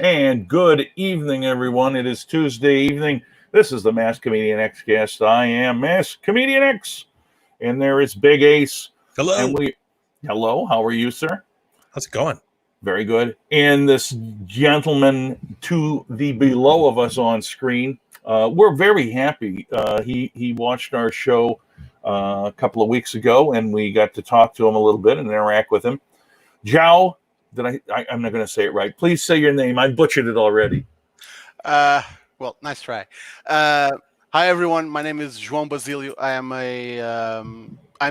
And good evening, everyone. It is Tuesday evening. This is the Mass Comedian X cast. I am Mass Comedian X, and there is Big Ace. Hello. And hello. How are you, sir? How's it going? Very good. And this gentleman to the below of us on screen, we're very happy. He watched our show a couple of weeks ago, and we got to talk to him a little bit and interact with him. João, I'm not going to say it right. Please say your name. I butchered it already. Well, nice try. Hi, everyone. My name is João Basílio. I'm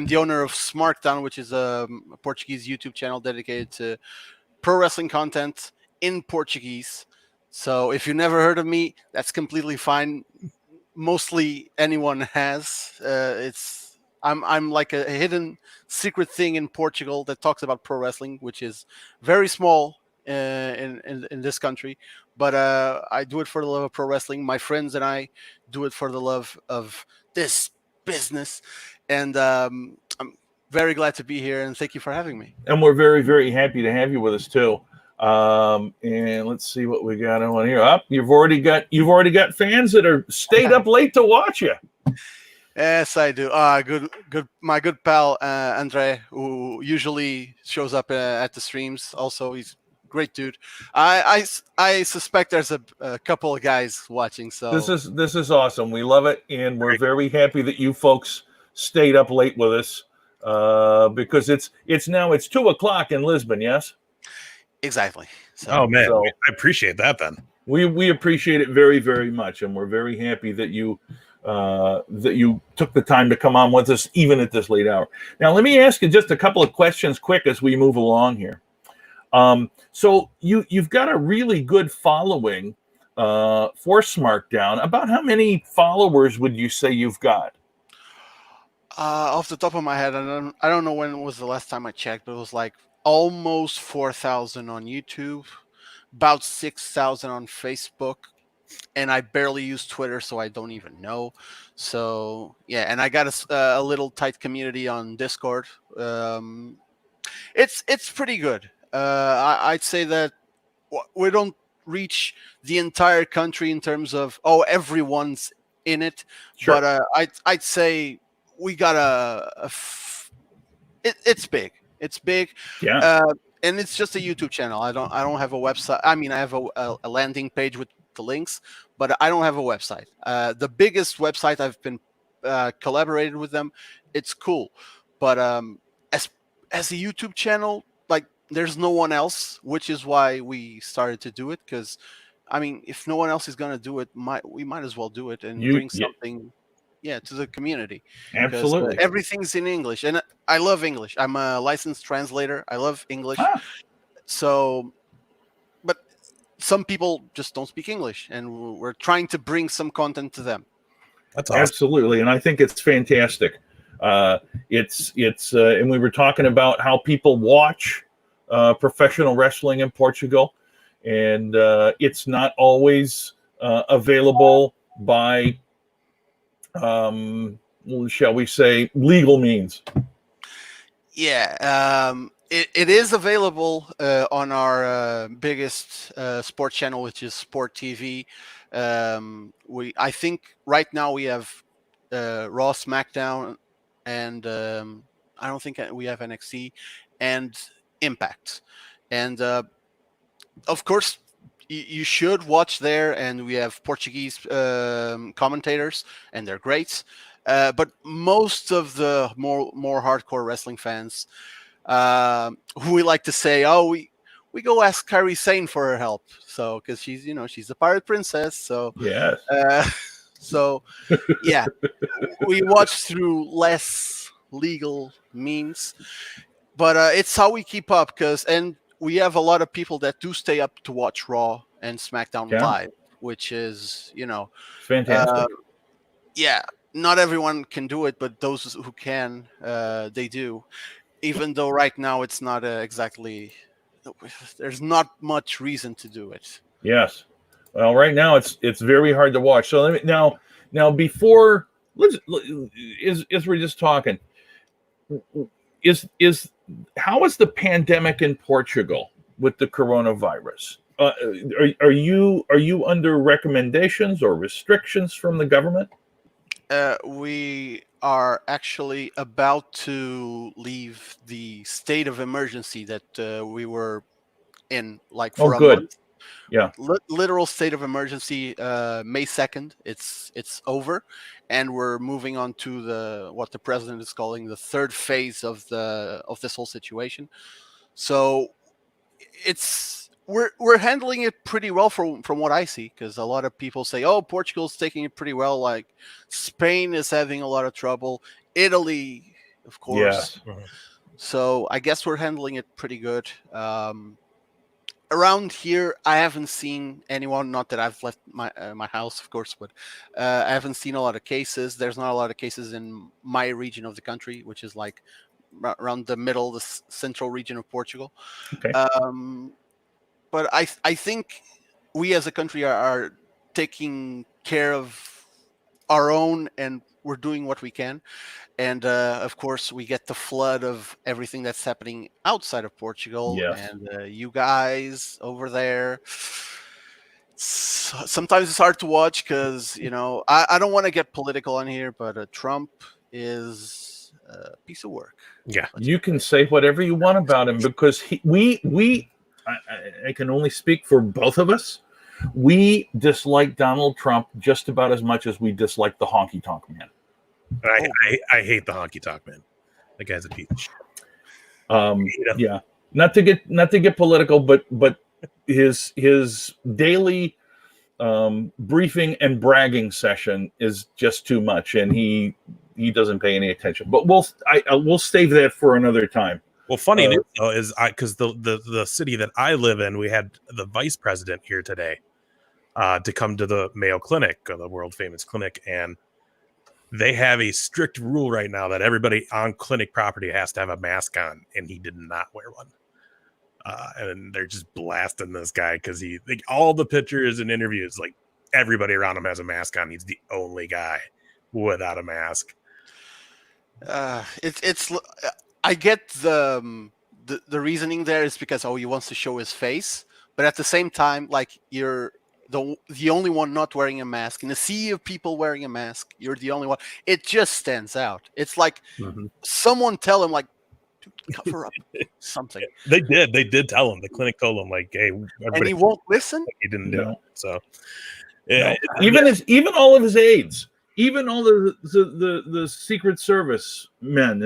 the owner of Smarkdown, which is a Portuguese YouTube channel dedicated to pro wrestling content in Portuguese. So if you never heard of me, that's completely fine. Mostly anyone has. I'm like a hidden secret thing in Portugal that talks about pro wrestling, which is very small in this country. But I do it for the love of pro wrestling. My friends and I do it for the love of this business. And I'm very glad to be here, and thank you for having me. And we're very, very happy to have you with us too. And let's see what we got on here. You've already got fans that are stayed up late to watch you. Yes, I do. Good. My good pal Andre, who usually shows up at the streams. Also, he's a great dude. I suspect there's a couple of guys watching. So this is awesome. We love it, and we're very happy that you folks stayed up late with us because it's 2:00 in Lisbon. Yes. Exactly. So, I appreciate that. Then we appreciate it very, very much, and we're very happy that you took the time to come on with us even at this late hour. Now, let me ask you just a couple of questions quick as we move along here. So you've got a really good following for Smarkdown. About how many followers would you say you've got? Off the top of my head, I don't know when was the last time I checked, but it was like almost 4,000 on YouTube, about 6,000 on Facebook. And I barely use Twitter, so I don't even know. So yeah, and I got a little tight community on Discord. It's pretty good. I'd say that we don't reach the entire country in terms of everyone's in it. Sure. But I'd say we got it's big. It's big. Yeah. And it's just a YouTube channel. I don't have a website. I mean, I have a landing page with the links, but I don't have a website. The biggest website I've been collaborated with them. It's cool, but as a YouTube channel, like there's no one else, which is why we started to do it. Because I mean, if no one else is gonna do it, we might as well do it and bring something, to the community. Absolutely, everything's in English, and I love English. I'm a licensed translator. I love English, so. Some people just don't speak English, and we're trying to bring some content to them. That's awesome. Absolutely, and I think it's fantastic. And we were talking about how people watch professional wreshling in Portugal, and it's not always available by, shall we say, legal means. Yeah. It is available on our biggest sports channel, which is Sport TV. I think right now we have Raw, SmackDown, and I don't think we have NXT and Impact. And of course, you should watch there. And we have Portuguese commentators, and they're great. But most of the more hardcore wrestling fans. Who we like to say, we go ask Kairi Sane for her help. So, because she's a pirate princess. So yes. So yeah, we watch through less legal means, but it's how we keep up. And we have a lot of people that do stay up to watch Raw and SmackDown live, which is fantastic. Not everyone can do it, but those who can, they do. Even though right now it's not exactly, there's not much reason to do it. Yes. Well, right now it's very hard to watch. So let me now before as we're just talking, how is the pandemic in Portugal with the coronavirus? are you under recommendations or restrictions from the government? We are actually about to leave the state of emergency that we were in, like for a Good. month. Yeah. Literal state of emergency. May 2nd, it's over, and we're moving on to what the president is calling the third phase of this whole situation. So we're handling it pretty well from what I see, because a lot of people say, "Oh, Portugal's taking it pretty well." Like Spain is having a lot of trouble. Italy, of course. Yeah. So I guess we're handling it pretty good. Around here, I haven't seen anyone. Not that I've left my house, of course, but I haven't seen a lot of cases. There's not a lot of cases in my region of the country, which is like around the middle, the central region of Portugal. Okay. But I think we as a country are taking care of our own, and we're doing what we can. And of course, we get the flood of everything that's happening outside of Portugal. Yes. And you guys over there, sometimes it's hard to watch because, I don't want to get political on here, but Trump is a piece of work. Yeah. You can say whatever you want about him, because I can only speak for both of us. We dislike Donald Trump just about as much as we dislike the honky tonk man. I hate the honky tonk man. That guy's a piece of shit. Yeah, not to get political, but his daily briefing and bragging session is just too much, and he doesn't pay any attention. But we'll save that for another time. Well, funny news though is because the city that I live in, we had the vice president here today to come to the Mayo Clinic, the world famous clinic, and they have a strict rule right now that everybody on clinic property has to have a mask on, and he did not wear one. And they're just blasting this guy because all the pictures and interviews, like everybody around him has a mask on. He's the only guy without a mask. I get the reasoning there is because he wants to show his face, but at the same time, like you're the only one not wearing a mask in a sea of people wearing a mask. You're the only one. It just stands out. It's like someone tell him, like, cover up something. They did tell him. The clinic told him, like, hey, and he won't listen. He didn't do it. So yeah, even all of his aides, even all the Secret Service men,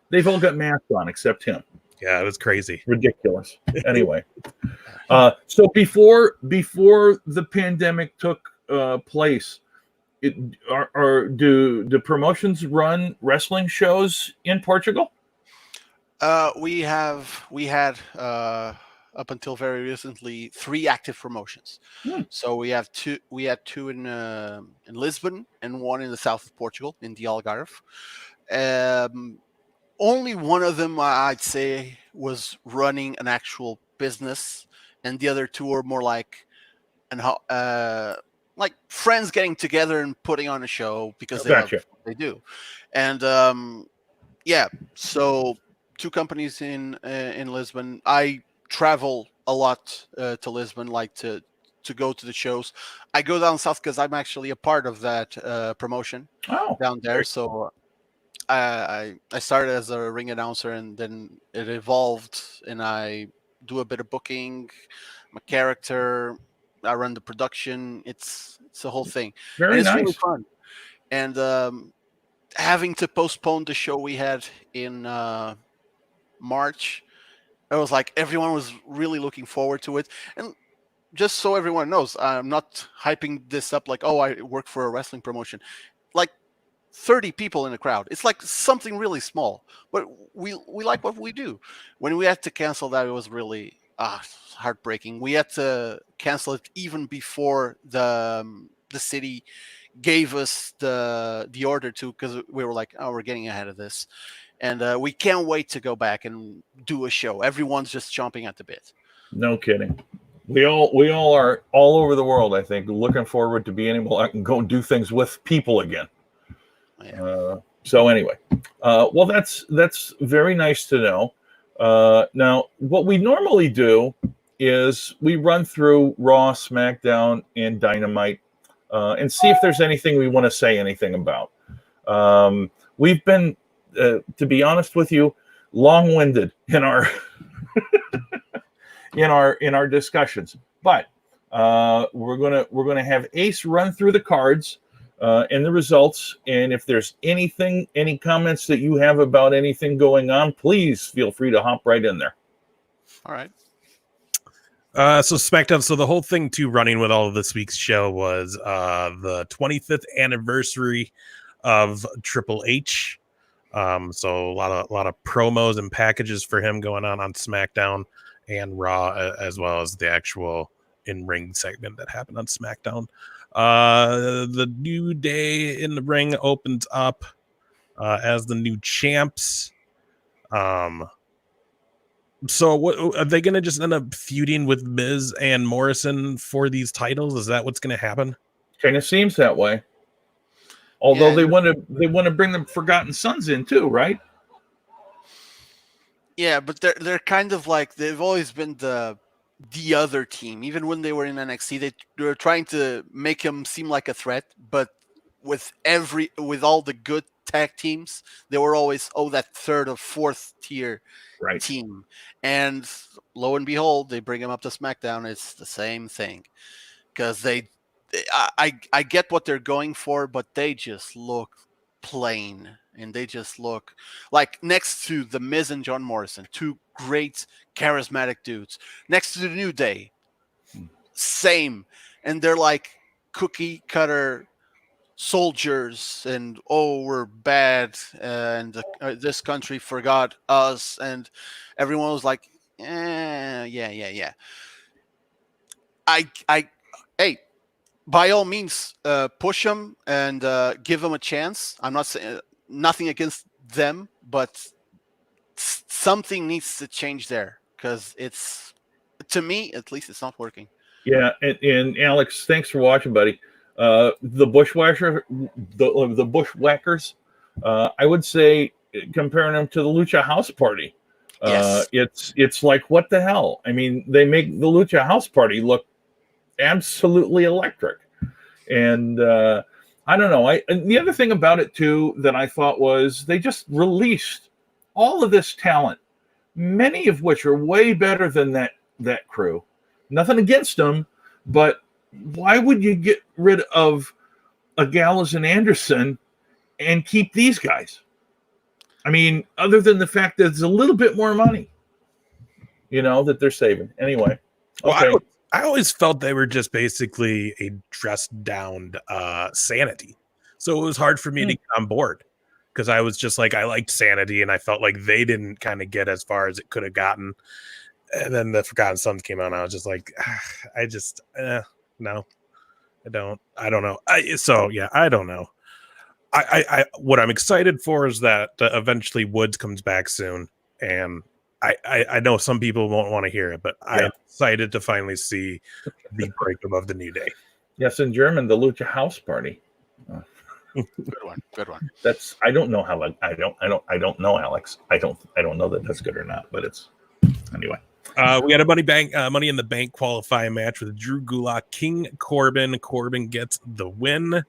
they've all got masks on except him. Yeah, it was crazy. Ridiculous. Anyway, so before the pandemic took place, do promotions run wrestling shows in Portugal? We had up until very recently 3 active promotions. So we had two in Lisbon and 1 in the south of Portugal in the Algarve. Only one of them, I'd say, was running an actual business, and the other 2 were more like like friends getting together and putting on a show because they love what they do. And so 2 companies in Lisbon. I travel a lot to Lisbon, like to go to the shows. I go down south because I'm actually a part of that promotion down there. So I started as a ring announcer, and then it evolved, and I do a bit of booking. I'm a character. I run the production. It's a whole thing. It's nice. Really fun. And having to postpone the show we had in March, it was like everyone was really looking forward to it. And just so everyone knows, I'm not hyping this up like, I work for a wrestling promotion. Like 30 people in the crowd. It's like something really small, but we like what we do. When we had to cancel that, it was really heartbreaking. We had to cancel it even before the city gave us the order to, because we were like, we're getting ahead of this, and we can't wait to go back and do a show. Everyone's just chomping at the bit. No kidding. We all are all over the world, I think, looking forward to being able to go and do things with people again. Yeah. So anyway, well, that's very nice to know. Now, what we normally do is we run through Raw, SmackDown, and Dynamite and see if there's anything we want to say anything about. We've been, to be honest with you, long-winded in our in our discussions, but we're gonna have Ace run through the cards and the results, and if there's any comments that you have about anything going on, please feel free to hop right in there. All right. So SmackDown. So the whole thing too, running with all of this week's show was the 25th anniversary of Triple H. So a lot of promos and packages for him going on SmackDown and Raw, as well as the actual in-ring segment that happened on SmackDown. The New Day in the ring opens up as the new champs. So what are they going to just end up feuding with Miz and Morrison for these titles? Is that what's going to happen? Kind of seems that way. Although they want to bring the Forgotten Sons in too, right? Yeah, but they're kind of like they've always been the other team. Even when they were in NXT, they were trying to make them seem like a threat, but with all the good tag teams, they were always that third or fourth tier team. And lo and behold, they bring them up to SmackDown. It's the same thing because I get what they're going for, but they just look plain, and they just look like next to the Miz and John Morrison, two great charismatic dudes. Next to the New Day, same, and they're like cookie cutter soldiers, and we're bad, and this country forgot us, and everyone was like, yeah. Hey, by all means, push them and give them a chance. I'm not saying nothing against them, but something needs to change there because it's, to me at least, it's not working. Yeah, and Alex, thanks for watching, buddy. The Bushwhackers, I would say, comparing them to the Lucha House Party, Yes. It's like, what the hell? I mean, they make the Lucha House Party look absolutely electric, and I don't know. And the other thing about it too that I thought was they just released all of this talent, many of which are way better than that crew. Nothing against them, but why would you get rid of a Gallows and Anderson and keep these guys? I mean, other than the fact that it's a little bit more money, that they're saving. Anyway. Okay. Well, I always felt they were just basically a dressed down Sanity. So it was hard for me to get on board because I was just like, I liked Sanity and I felt like they didn't kind of get as far as it could have gotten. And then the Forgotten Sons came out and I was just like, no, I don't know. I don't know. I what I'm excited for is that eventually Woods comes back soon. And I know some people won't want to hear it, but I'm excited to finally see the breakup of the New Day. Yes, in German, the Lucha House Party. Good one. That's, I don't know how, I don't know, Alex. I don't know that that's good or not, but it's, anyway. We had a Money in the Bank qualifying match with Drew Gulak, King Corbin. Corbin gets the win,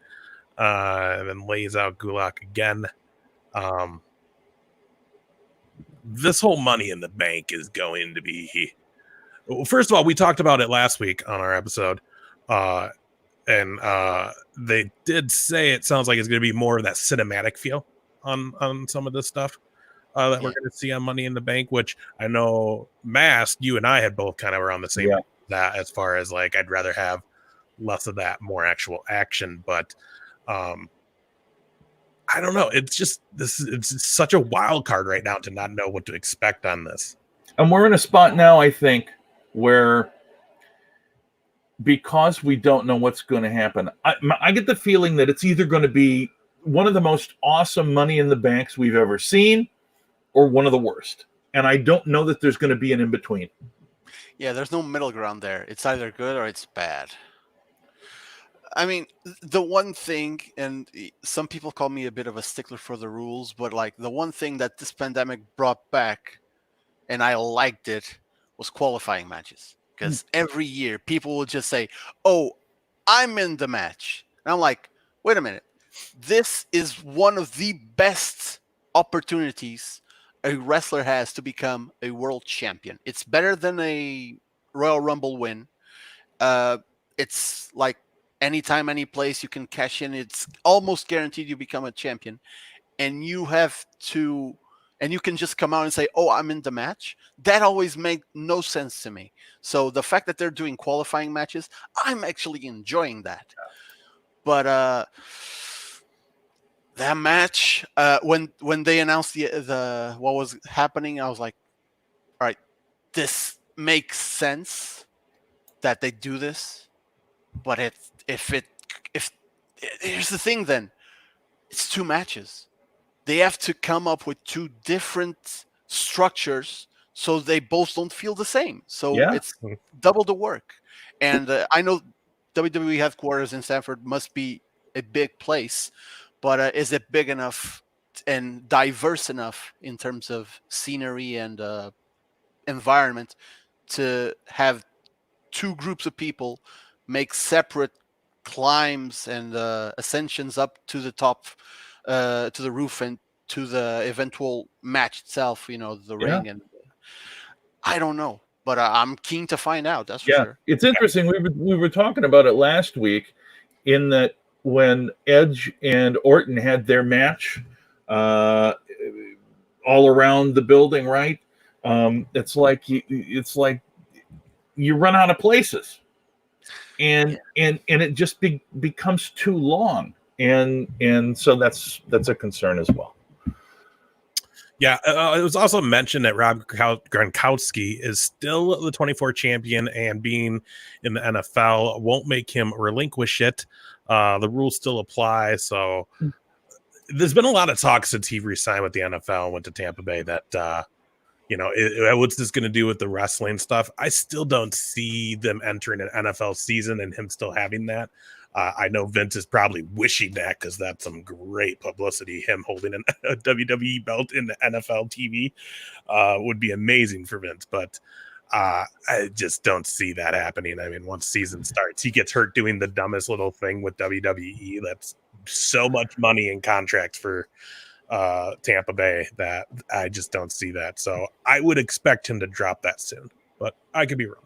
and then lays out Gulak again. This whole Money in the Bank is going to be. Well, first of all, we talked about it last week on our episode, and they did say it sounds like it's going to be more of that cinematic feel on some of this stuff. That we're going to see on Money in the Bank, which I know, Mask, you and I had both kind of were on the same that as far as like I'd rather have less of that, more actual action. But I don't know. It's just it's such a wild card right now to not know what to expect on this. And we're in a spot now, I think, where because we don't know what's going to happen, I get the feeling that it's either going to be one of the most awesome Money in the Banks we've ever seen, or one of the worst. And I don't know that there's going to be an in-between. Yeah, there's no middle ground there. It's either good or it's bad. I mean, the one thing, and some people call me a bit of a stickler for the rules, but like the one thing that this pandemic brought back, and I liked it, was qualifying matches. because every year people will just say, "Oh, I'm in the match," and I'm like, "Wait a minute, this is one of the best opportunities a wrestler has to become a world champion. It's better than a Royal Rumble win. It's like anytime, any place you can cash in. It's almost guaranteed you become a champion, and you have to, and you can just come out and say, "Oh, I'm in the match." That always made no sense to me. So the fact that they're doing qualifying matches, I'm actually enjoying that. But that match, when they announced the what was happening, I was like, "All right, this makes sense that they do this." But if here's the thing, then it's 2 matches. They have to come up with 2 different structures so they both don't feel the same. So Yeah. it's double the work. And I know WWE headquarters in Stanford must be a big place, but is it big enough and diverse enough in terms of scenery and environment to have 2 groups of people make separate climbs and ascensions up to the top, to the roof, and to the eventual match itself, the ring? And I don't know, but I'm keen to find out, that's for sure. It's interesting. We were talking about it last week, in that when Edge and Orton had their match all around the building, right? It's like you run out of places, and it just becomes too long, and so that's a concern as well. Yeah, it was also mentioned that Rob Gronkowski is still the 24 champion, and being in the NFL won't make him relinquish it. The rules still apply. So there's been a lot of talk since he resigned with the NFL and went to Tampa Bay that, what's this going to do with the wrestling stuff? I still don't see them entering an NFL season and him still having that. I know Vince is probably wishing that, because that's some great publicity. Him holding a WWE belt in the NFL TV would be amazing for Vince, but I just don't see that happening. I mean, once season starts, he gets hurt doing the dumbest little thing with WWE. That's so much money in contracts for Tampa Bay that I just don't see that. So I would expect him to drop that soon, but I could be wrong.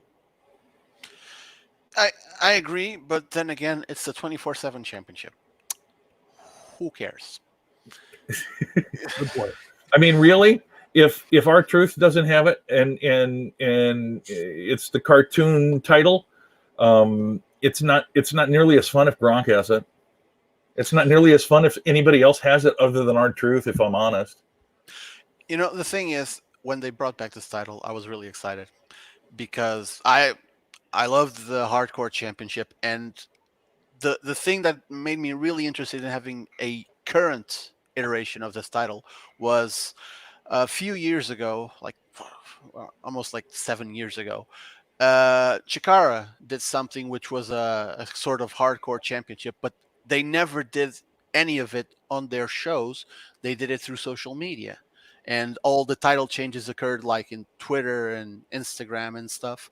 I agree, but then again, it's the 24/7 championship. Who cares? Good point. I mean, really, if R-Truth doesn't have it, and it's the cartoon title, it's not nearly as fun if Gronk has it. It's not nearly as fun if anybody else has it other than R-Truth, if I'm honest. The thing is, when they brought back this title, I was really excited, because I loved the Hardcore Championship, and the thing that made me really interested in having a current iteration of this title was a few years ago, like almost like 7 years ago. Chikara did something which was a sort of Hardcore Championship, but they never did any of it on their shows. They did it through social media, and all the title changes occurred like in Twitter and Instagram and stuff.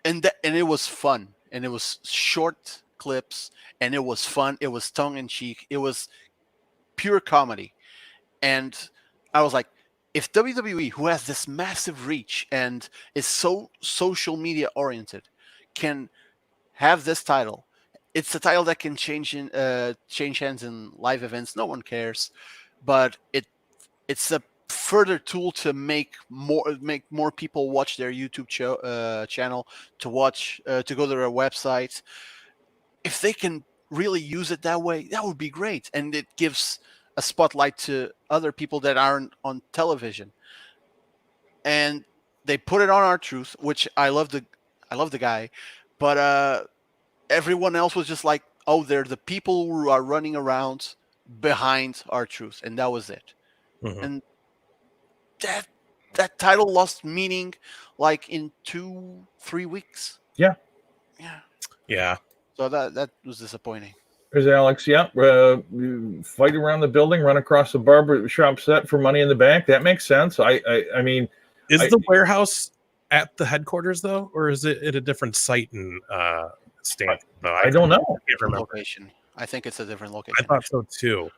And it was fun, and it was short clips, and it was fun. It was tongue in cheek. It was pure comedy. And I was like, if WWE, who has this massive reach and is so social media oriented, can have this title, it's a title that can change hands in live events. No one cares, but it's a further tool to make more people watch their YouTube channel, to go to their website. If they can really use it that way, that would be great, and it gives a spotlight to other people that aren't on television. And they put it on R-Truth, which I love the guy, but everyone else was just like, oh, they're the people who are running around behind R-Truth, and that was it. Mm-hmm. And that title lost meaning like in 2-3 weeks. Yeah. So that was disappointing. There's Alex. Yeah, fight around the building, run across the barber shop set for Money in the Bank. That makes sense. I mean, is the warehouse at the headquarters though, or is it at a different site in Stanford? I don't know. Can't remember. Location. I think it's a different I location. thought so too.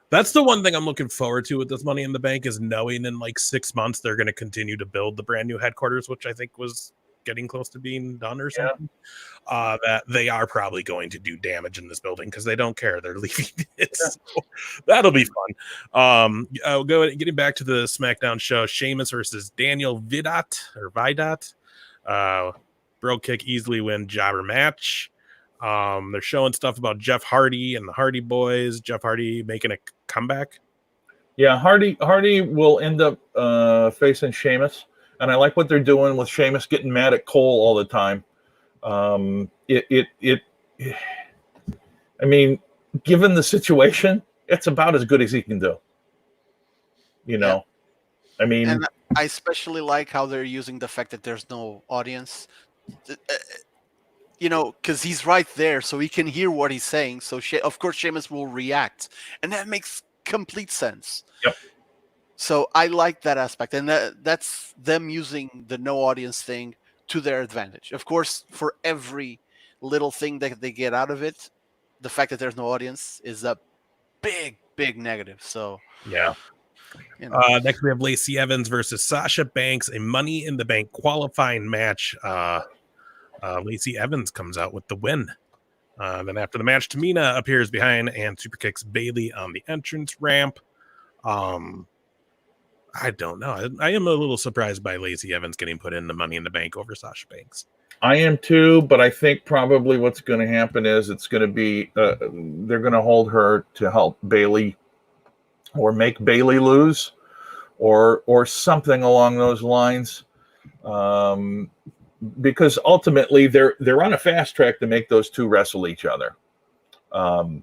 That's the one thing I'm looking forward to with this Money in the Bank is knowing in like 6 months they're going to continue to build the brand new headquarters, which I think was getting close to being done or something. That they are probably going to do damage in this building because they don't care. They're leaving it. So that'll be fun. Getting back to the SmackDown show, Sheamus versus Daniel Vidat. Bro kick easily win jobber match. They're showing stuff about Jeff Hardy and the Hardy Boys. Jeff Hardy making a comeback. Yeah, Hardy will end up facing Sheamus, and I like what they're doing with Sheamus getting mad at Cole all the time. I mean, given the situation, it's about as good as he can do. You know, I mean, and I especially like how they're using the fact that there's no audience. You know, because he's right there, so he can hear what he's saying. So, of course, Sheamus will react, and that makes complete sense. Yep. So I like that aspect, and that's them using the no audience thing to their advantage. Of course, for every little thing that they get out of it, the fact that there's no audience is a big, big negative. So yeah. You know. Next, we have Lacey Evans versus Sasha Banks, a Money in the Bank qualifying match. Lacey Evans comes out with the win. Then after the match, Tamina appears behind and super kicks Bayley on the entrance ramp. I don't know. I am a little surprised by Lacey Evans getting put in the Money in the Bank over Sasha Banks. I am too, but I think probably what's going to happen is it's going to be they're going to hold her to help Bayley or make Bayley lose or something along those lines. Because ultimately they're on a fast track to make those two wrestle each other. And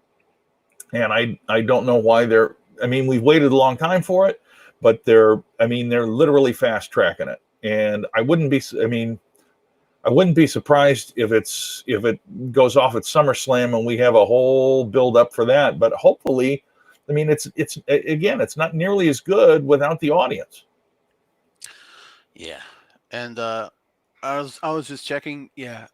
I don't know why we've waited a long time for it, but they're literally fast tracking it. And I wouldn't be surprised if it goes off at SummerSlam and we have a whole build up for that. But hopefully, it's not nearly as good without the audience. Yeah. And I was just checking. Yeah,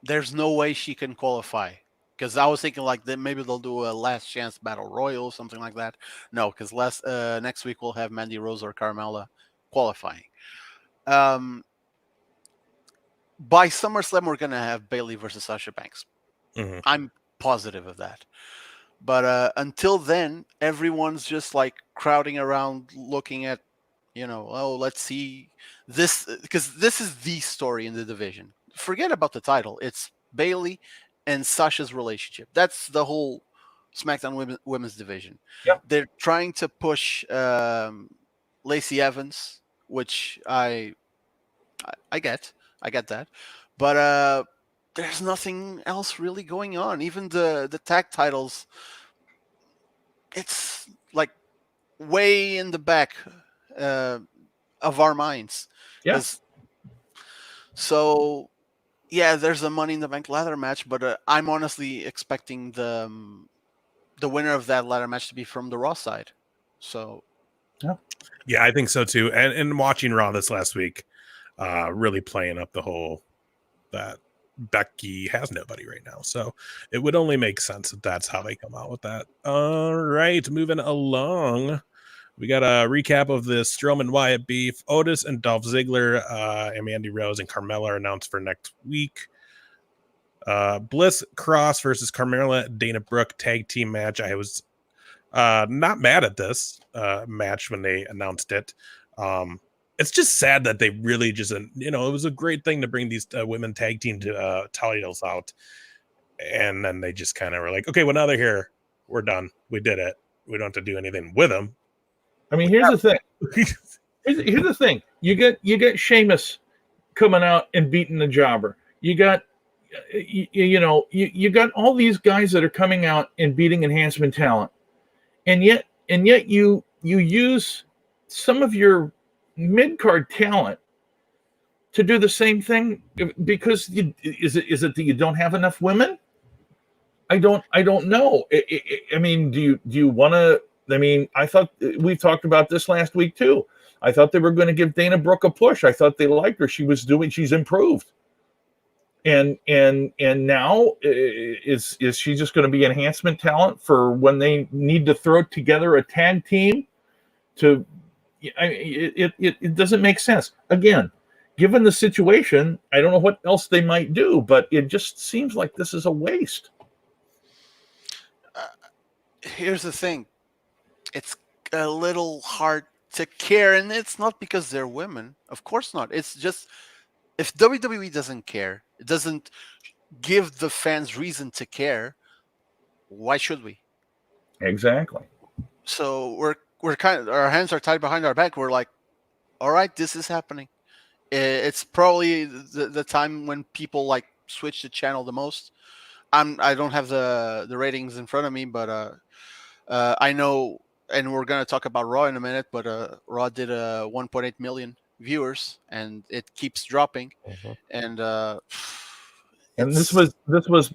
there's no way she can qualify because I was thinking like maybe they'll do a last chance battle royal, something like that. No, because next week we'll have Mandy Rose or Carmella qualifying. By SummerSlam we're gonna have Bayley versus Sasha Banks. Mm-hmm. I'm positive of that. But until then, everyone's just like crowding around, looking at, let's see this, because this is the story in the division. Forget about the title. It's Bayley and Sasha's relationship. That's the whole SmackDown women's division. Yep. They're trying to push Lacey Evans, which I get that, but there's nothing else really going on. Even the tag titles, it's like way in the back of our minds. Yes. So, yeah, there's a Money in the Bank ladder match, but I'm honestly expecting the winner of that ladder match to be from the Raw side. So, yeah, I think so too. And watching Raw this last week, really playing up the whole that Becky has nobody right now. So it would only make sense if that's how they come out with that. All right, moving along. We got a recap of the Strowman Wyatt beef. Otis and Dolph Ziggler and Mandy Rose and Carmella are announced for next week. Bliss Cross versus Carmella Dana Brooke tag team match. I was not mad at this match when they announced it. It's just sad that they really just, it was a great thing to bring these women tag team titles out. And then they just kind of were like, okay, well, now they're here. We're done. We did it. We don't have to do anything with them. I mean, here's the thing. Here's the thing. You get Sheamus coming out and beating the jobber. You got, you got all these guys that are coming out and beating enhancement talent. And yet you use some of your mid-card talent to do the same thing because is it that you don't have enough women? I don't know. I mean, do you want to? I mean, I thought we talked about this last week too. I thought they were going to give Dana Brooke a push. I thought they liked her. She's improved. And now is she just going to be enhancement talent for when they need to throw together a tag team? It doesn't make sense. Again, given the situation, I don't know what else they might do, but it just seems like this is a waste. Here's the thing. It's a little hard to care, and it's not because they're women. Of course not. It's just if WWE doesn't care, it doesn't give the fans reason to care, why should we? Exactly. So we're kind of, our hands are tied behind our back. We're like, all right, this is happening. It's probably the time when people like switch the channel the most. I don't have the ratings in front of me, but I know, and we're gonna talk about Raw in a minute. But Raw did 1.8 million viewers, and it keeps dropping. And this was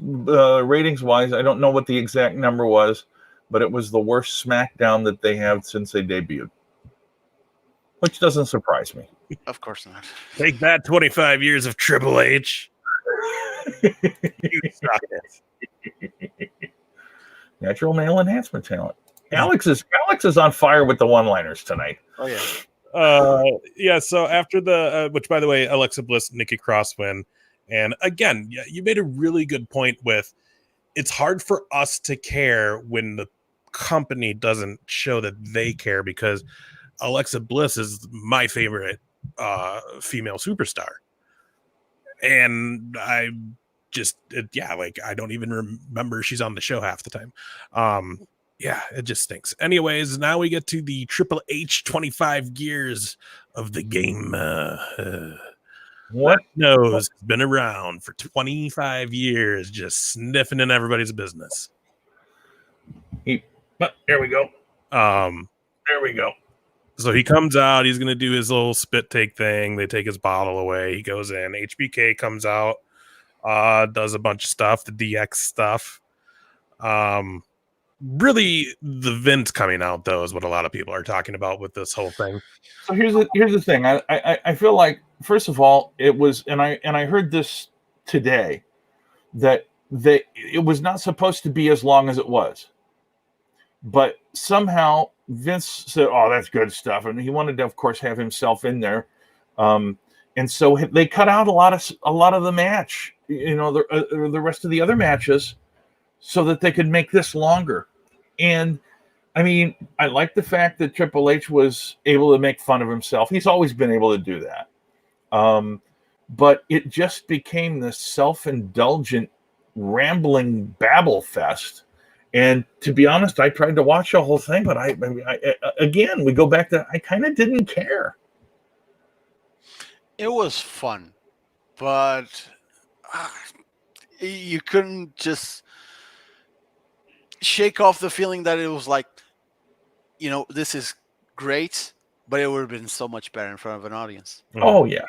ratings wise. I don't know what the exact number was, but it was the worst SmackDown that they have since they debuted, which doesn't surprise me. Of course not. Take that, 25 years of Triple H. You suck it. Natural male enhancement talent. Alex is on fire with the one-liners tonight. Oh yeah. Yeah. So after the, which by the way, Alexa Bliss, Nikki Cross win, and again, you made a really good point with. It's hard for us to care when the company doesn't show that they care, because Alexa Bliss is my favorite female superstar, and I just I don't even remember she's on the show half the time. Yeah, it just stinks. Anyways, now we get to the Triple H 25 years of the game. What knows has been around for 25 years, just sniffing in everybody's business. There we go. There we go. So he comes out, he's going to do his little spit take thing. They take his bottle away. He goes in. HBK comes out, does a bunch of stuff, the DX stuff. Really, the Vince coming out, though, is what a lot of people are talking about with this whole thing. So here's the thing. I feel like, first of all, it was, and I heard this today, that it was not supposed to be as long as it was. But somehow Vince said, "Oh, that's good stuff," and he wanted to, of course, have himself in there. And so they cut out a lot of the match, the rest of the other matches, so that they could make this longer. And I mean, I like the fact that Triple H was able to make fun of himself. He's always been able to do that. But it just became this self-indulgent, rambling babble fest. And to be honest, I tried to watch the whole thing, but I again, we go back to, I kind of didn't care. It was fun, but you couldn't just shake off the feeling that it was like, this is great, but it would have been so much better in front of an audience. Oh, yeah.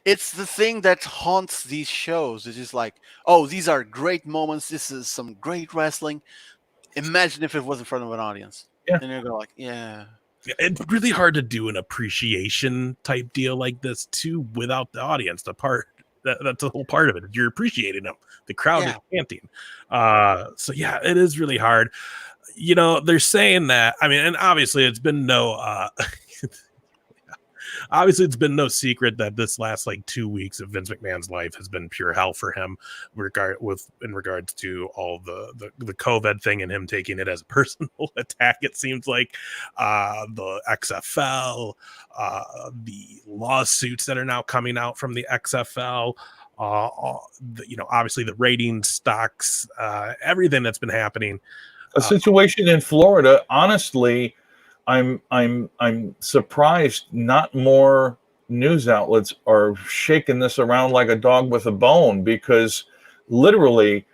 It's the thing that haunts these shows. It's just like, oh, these are great moments. This is some great wrestling. Imagine if it was in front of an audience. Yeah. And you're going like, yeah. It's really hard to do an appreciation type deal like this, too, without the audience. That's the whole part of it. You're appreciating them. The crowd is chanting. So, yeah, it is really hard. They're saying that. I mean, and obviously it's been obviously it's been no secret that this last 2 weeks of Vince McMahon's life has been pure hell for him in regards to all the COVID thing and him taking it as a personal attack. It seems like the XFL, the lawsuits that are now coming out from the XFL, obviously the ratings, stocks, everything that's been happening. A situation in Florida, honestly, I'm surprised not more news outlets are shaking this around like a dog with a bone, because literally,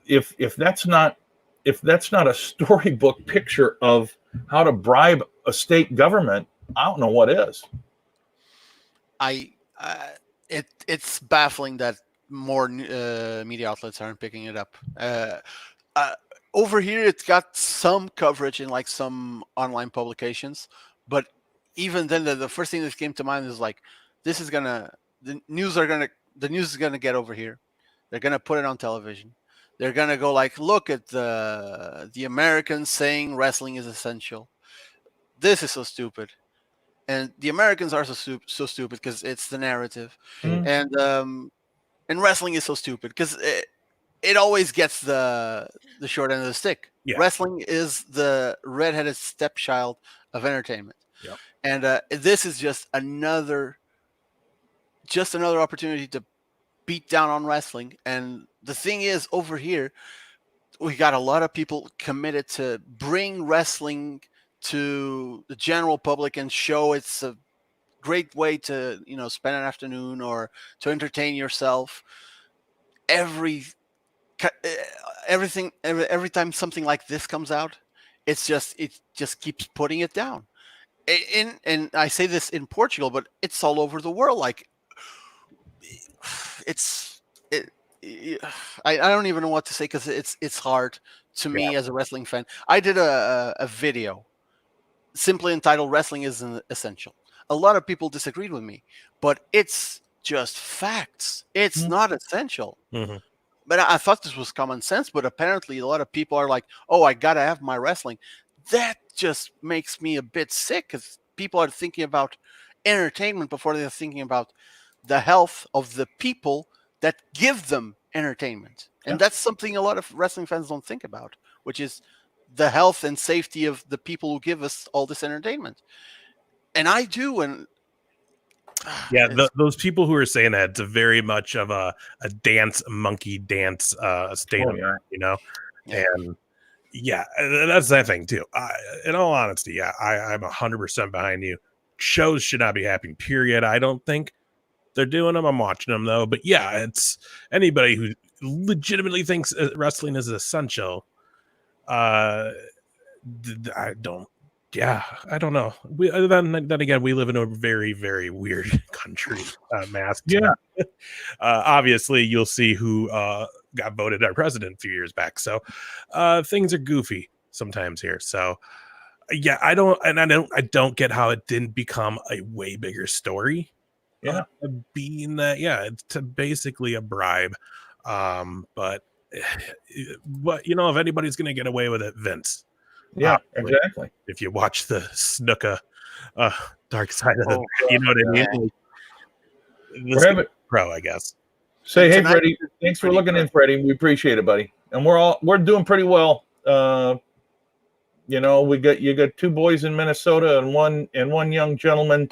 if that's not a storybook picture of how to bribe a state government, I don't know what is. It's baffling that more media outlets aren't picking it up. Over here, it's got some coverage in some online publications, but even then, the first thing that came to mind is like, the news is gonna get over here. They're gonna put it on television. They're gonna go like, look at the Americans saying wrestling is essential. This is so stupid, and the Americans are so stupid because it's the narrative, Mm. and wrestling is so stupid because it always gets the short end of the stick. Yeah. Wrestling is the redheaded stepchild of entertainment. Yep. And this is just another opportunity to beat down on wrestling. And the thing is, over here, we got a lot of people committed to bring wrestling to the general public and show it's a great way to, spend an afternoon or to entertain yourself. Every time something like this comes out, it just keeps putting it down. And I say this in Portugal, but it's all over the world. Like, I don't even know what to say because it's hard to me as a wrestling fan. I did a video simply entitled "Wrestling Isn't Essential." A lot of people disagreed with me, but it's just facts. It's not essential. Mm-hmm. But I thought this was common sense, but apparently a lot of people are like, oh, I got to have my wrestling. That just makes me a bit sick because people are thinking about entertainment before they're thinking about the health of the people that give them entertainment. And that's something a lot of wrestling fans don't think about, which is the health and safety of the people who give us all this entertainment. And I do. And those people who are saying that, it's a very much of a monkey dance state of mind, and that's that thing too. In all honesty, I'm 100% behind you. Shows should not be happening, period. I don't think they're doing them. I'm watching them though, but it's anybody who legitimately thinks wrestling is essential. I don't know. Then again, we live in a very, very weird country. Masked. Yeah. Obviously, you'll see who got voted our president a few years back. So things are goofy sometimes here. So I don't get how it didn't become a way bigger story. Yeah, being that it's basically a bribe. But if anybody's going to get away with it, Vince. Yeah, exactly. If you watch the Snuka Dark Side of the, you know what I mean? Like, pro, I guess. Say, hey, Freddie, thanks for looking in, Freddie. We appreciate it, buddy. And we're doing pretty well. You got two boys in Minnesota and one young gentleman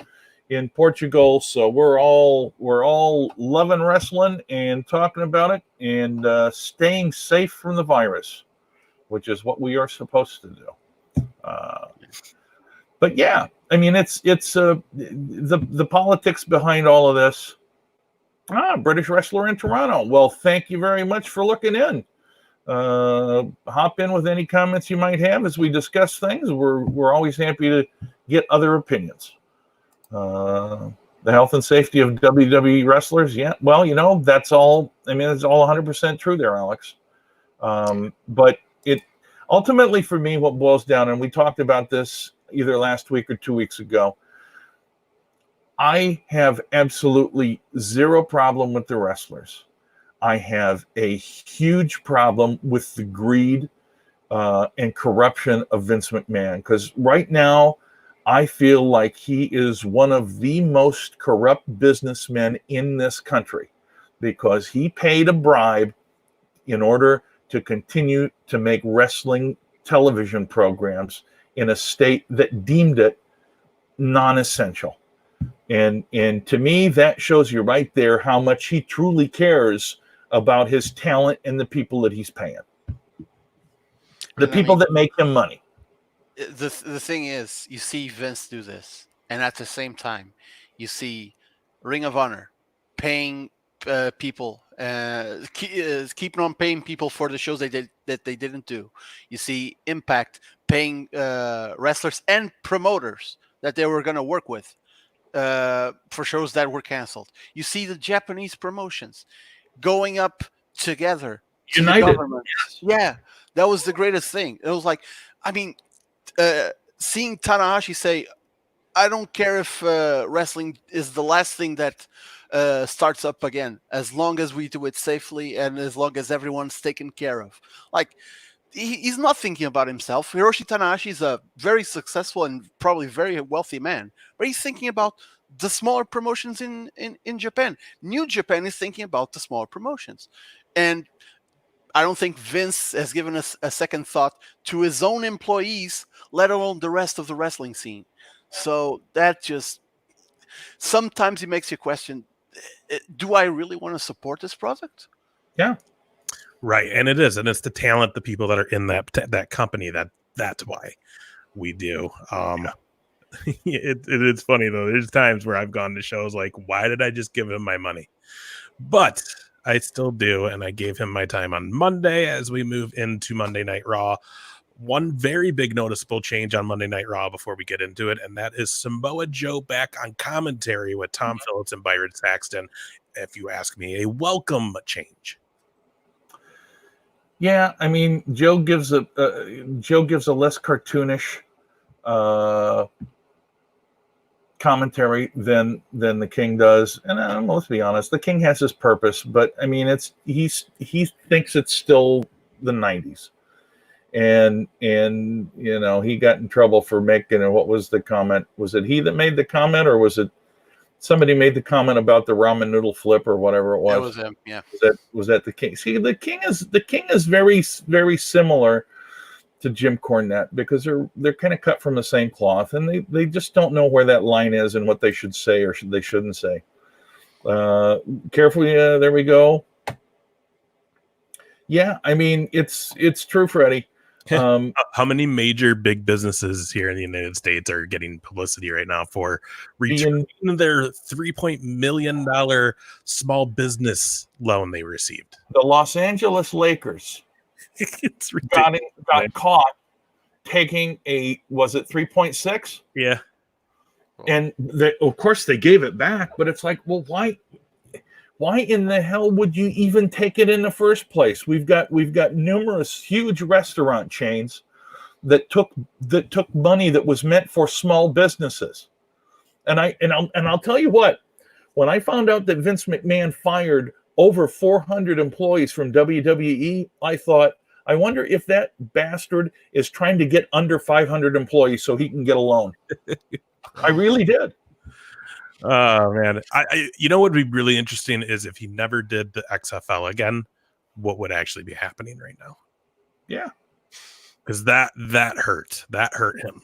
in Portugal. So we're all loving wrestling and talking about it and staying safe from the virus, which is what we are supposed to do. But yeah, I mean, it's the politics behind all of this. British wrestler in Toronto. Well, thank you very much for looking in. Hop in with any comments you might have as we discuss things. We're always happy to get other opinions. The health and safety of WWE wrestlers. Yeah, well, that's all. I mean, it's all 100% true there, Alex. But it ultimately, for me, what boils down, and we talked about this either last week or 2 weeks ago, I have absolutely zero problem with the wrestlers. I have a huge problem with the greed and corruption of Vince McMahon, because right now I feel like he is one of the most corrupt businessmen in this country, because he paid a bribe in order to continue to make wrestling television programs in a state that deemed it non-essential. And to me, that shows you right there how much he truly cares about his talent and the people that he's paying. The people that make him money. The thing is, you see Vince do this, and at the same time, you see Ring of Honor paying people, keeping on paying people for the shows that they didn't do. You see Impact paying wrestlers and promoters that they were going to work with for shows that were canceled. You see the Japanese promotions going up together, united. Yeah, that was the greatest thing. It was like, I mean, seeing Tanahashi say, I don't care if wrestling is the last thing that starts up again, as long as we do it safely and as long as everyone's taken care of. Like, he's not thinking about himself. Hiroshi Tanahashi is a very successful and probably very wealthy man, but he's thinking about the smaller promotions in Japan. New Japan is thinking about the smaller promotions. And I don't think Vince has given us a second thought to his own employees, let alone the rest of the wrestling scene. So that just sometimes it makes you question, do I really want to support this product? Yeah. Right, and it is, and it's the talent, the people that are in that company that's why we do. It's funny though. There's times where I've gone to shows like, why did I just give him my money? But I still do, and I gave him my time on Monday as we move into Monday Night Raw. One very big noticeable change on Monday Night Raw before we get into it, and that is Samoa Joe back on commentary with Tom Phillips and Byron Saxton. If you ask me, a welcome change. Yeah, I mean, Joe gives a less cartoonish commentary than the King does, and let's be honest, the King has his purpose, but I mean, he thinks it's still the '90s, and you know, he got in trouble for making, and what was the comment? Was it he that made the comment, or was it somebody made the comment about the ramen noodle flip or whatever it was? That was him. Yeah. Was that the King? See, the King is very, very similar to Jim Cornette, because they're kind of cut from the same cloth, and they just don't know where that line is and what they should say or they shouldn't say. Carefully, there we go. Yeah, I mean, it's true, Freddie. How many major big businesses here in the United States are getting publicity right now for returning their $3 million small business loan they received? The Los Angeles Lakers It's ridiculous. got caught taking was it 3.6? Yeah. And of course they gave it back, but it's like, well, why in the hell would you even take it in the first place? We've got numerous huge restaurant chains that took money that was meant for small businesses. And I'll tell you what, when I found out that Vince McMahon fired over 400 employees from WWE, I thought, I wonder if that bastard is trying to get under 500 employees so he can get a loan. I really did. Oh man, I you know what would be really interesting is if he never did the XFL again, what would actually be happening right now? Yeah, because that hurt him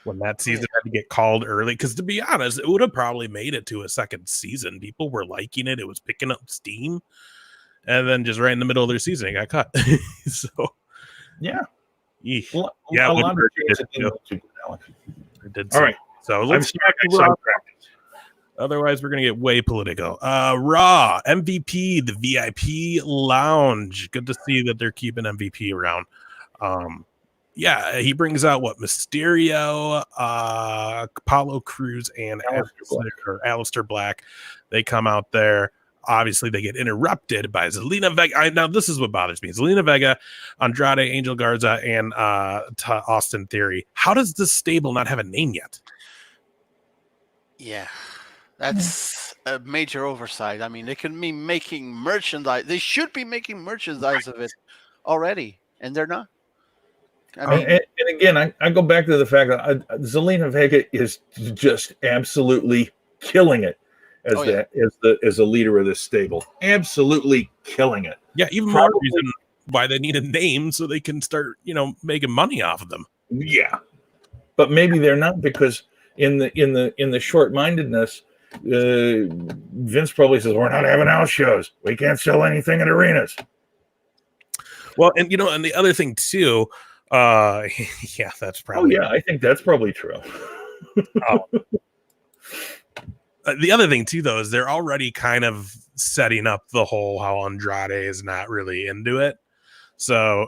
when that season had to get called early. Because to be honest, it would have probably made it to a second season. People were liking it; it was picking up steam, and then just right in the middle of their season, it got cut. So yeah, yeah, a lot of changes it did. All right, so let's otherwise, we're going to get way political. Raw, MVP, the VIP lounge. Good to see that they're keeping MVP around. Yeah, he brings out Mysterio, Apollo Crews, and Aleister Black. They come out there. Obviously, they get interrupted by Zelina Vega. Now, this is what bothers me. Zelina Vega, Andrade, Angel Garza, and Austin Theory. How does this stable not have a name yet? Yeah. That's a major oversight. I mean, they can be making merchandise. They should be making merchandise of it already, and they're not. I mean, and again, I go back to the fact that Zelina Vega is just absolutely killing it as a leader of this stable. Absolutely killing it. Yeah, even more reason why they need a name so they can start, making money off of them. Yeah, but maybe they're not, because in the short-mindedness, Vince probably says, we're not having house shows. We can't sell anything in arenas. Well, and and the other thing too, yeah, that's probably. Oh yeah, I think that's probably true. The other thing too, though, is they're already kind of setting up the whole how Andrade is not really into it. So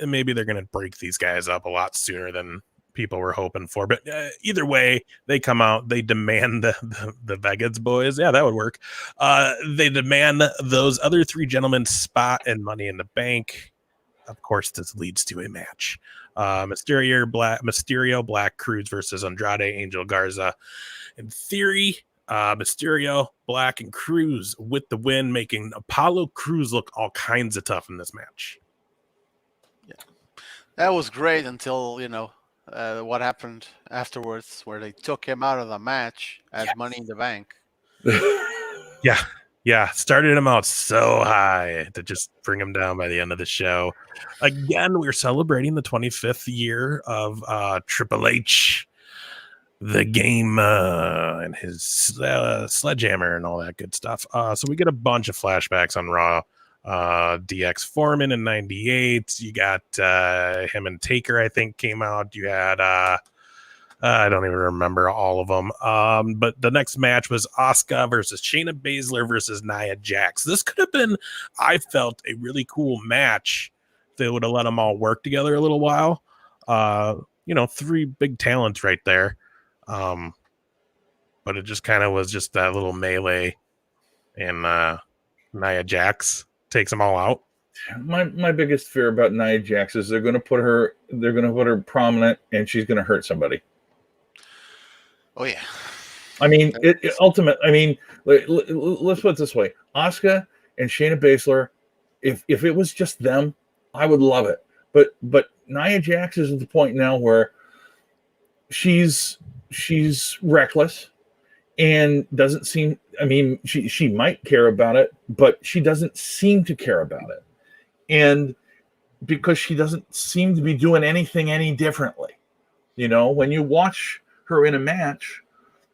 maybe they're going to break these guys up a lot sooner than people were hoping for. But either way, they come out, they demand the Vegas boys. Yeah, that would work. They demand those other three gentlemen spot and Money in the Bank. Of course, this leads to a match. Mysterio, Black Cruz versus Andrade, Angel Garza. In theory, Mysterio, Black, and Cruz with the win, making Apollo Cruz look all kinds of tough in this match. That was great until, what happened afterwards, where they took him out of the match as Money in the Bank. Yeah, started him out so high to just bring him down by the end of the show. Again, we're celebrating the 25th year of Triple H, the game, and his sledgehammer and all that good stuff. So we get a bunch of flashbacks on Raw. DX Foreman in 98. You got him and Taker, I think, came out. You had I don't even remember all of them. But the next match was Asuka versus Shayna Baszler versus Nia Jax. This could have been, I felt, a really cool match. They would have let them all work together a little while. Three big talents right there. But it just kind of was just that little melee, and Nia Jax takes them all out. My biggest fear about Nia Jax is they're going to put her prominent, and she's going to hurt somebody. Oh yeah. I mean, let's put it this way: Asuka and Shayna Baszler. If it was just them, I would love it. But Nia Jax is at the point now where she's reckless and doesn't seem. I mean, she might care about it, but she doesn't seem to care about it, and because she doesn't seem to be doing anything any differently. When you watch her in a match,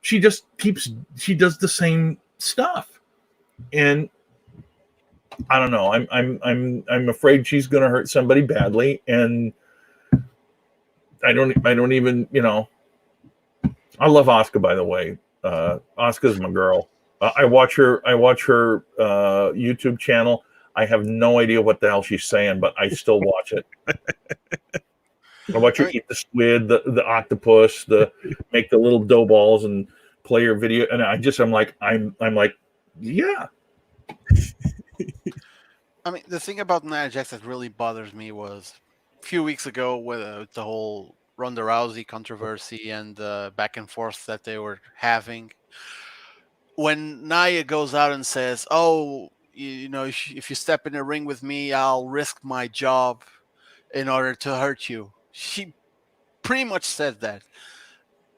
she does the same stuff, and I don't know. I'm afraid she's going to hurt somebody badly, and I don't even. I love Asuka, by the way. Asuka's my girl. I watch her YouTube channel. I have no idea what the hell she's saying, but I still watch it. I watch her eat the squid, the octopus, make the little dough balls and play her video, and I'm like, yeah. I mean, the thing about Nia Jax that really bothers me was a few weeks ago with the whole Ronda Rousey controversy and the back and forth that they were having. When Nia goes out and says, "Oh, if you step in the ring with me, I'll risk my job in order to hurt you." She pretty much said that.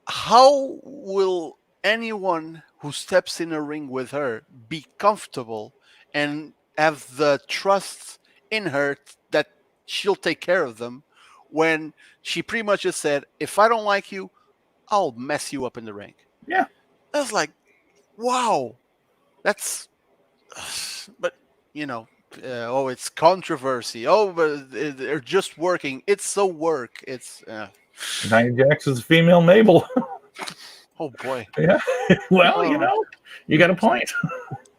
How will anyone who steps in a ring with her be comfortable and have the trust in her that she'll take care of them when she pretty much just said, "If I don't like you, I'll mess you up in the ring"? Yeah. I was like, wow, that's, but it's controversy. Oh, but they're just working. It's so work. It's Nia Jax is a female Mabel. oh boy. Yeah. Well, you got a point.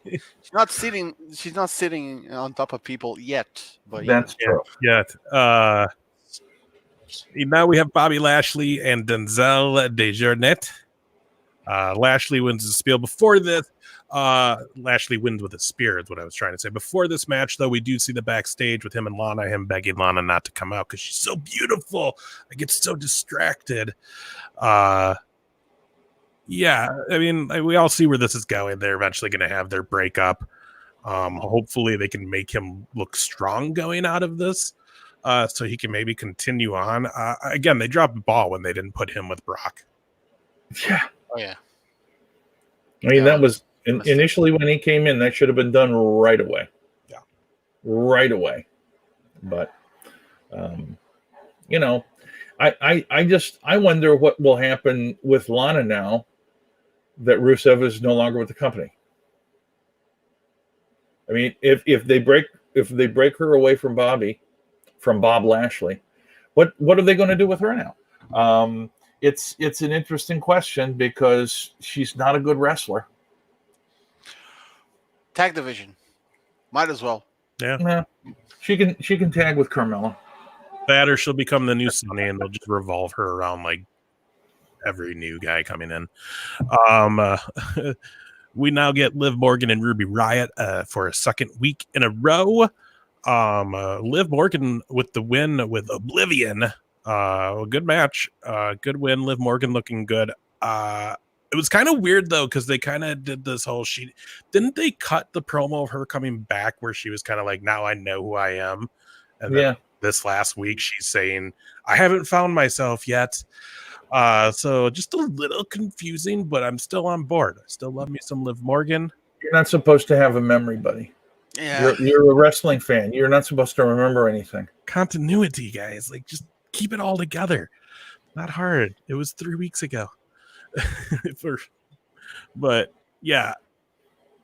She's not sitting on top of people yet. But that's true. Yet. Now we have Bobby Lashley and Denzel Desjardins. Lashley wins the spiel. Before this, Lashley wins with a spear is what I was trying to say. Before this match, though, we do see the backstage with him and Lana, him begging Lana not to come out because she's so beautiful. I get so distracted. Yeah, I mean, we all see where this is going. They're eventually going to have their breakup. Hopefully they can make him look strong going out of this, so he can maybe continue on. Again, they dropped the ball when they didn't put him with Brock. Yeah. Oh yeah. I mean, that was initially when he came in. That should have been done right away. Yeah. Right away. But, I wonder what will happen with Lana now that Rusev is no longer with the company. I mean, if they break her away from Bob Lashley, what are they going to do with her now? It's an interesting question because she's not a good wrestler. Tag division, might as well. Yeah, nah, she can tag with Carmella. That or she'll become the new Sunny, and they'll just revolve her around like every new guy coming in. We now get Liv Morgan and Ruby Riott for a second week in a row. Liv Morgan with the win with Oblivion Good match. Good win. Liv Morgan looking good. It was kind of weird though, because they kind of did this whole didn't they cut the promo of her coming back where she was kind of like, now I know who I am. And then this last week she's saying, I haven't found myself yet. So just a little confusing, but I'm still on board. I still love me some Liv Morgan. You're not supposed to have a memory, buddy. Yeah. You're a wrestling fan. You're not supposed to remember anything. Continuity, guys. Like, just keep it all together. Not hard. It was 3 weeks ago. But yeah,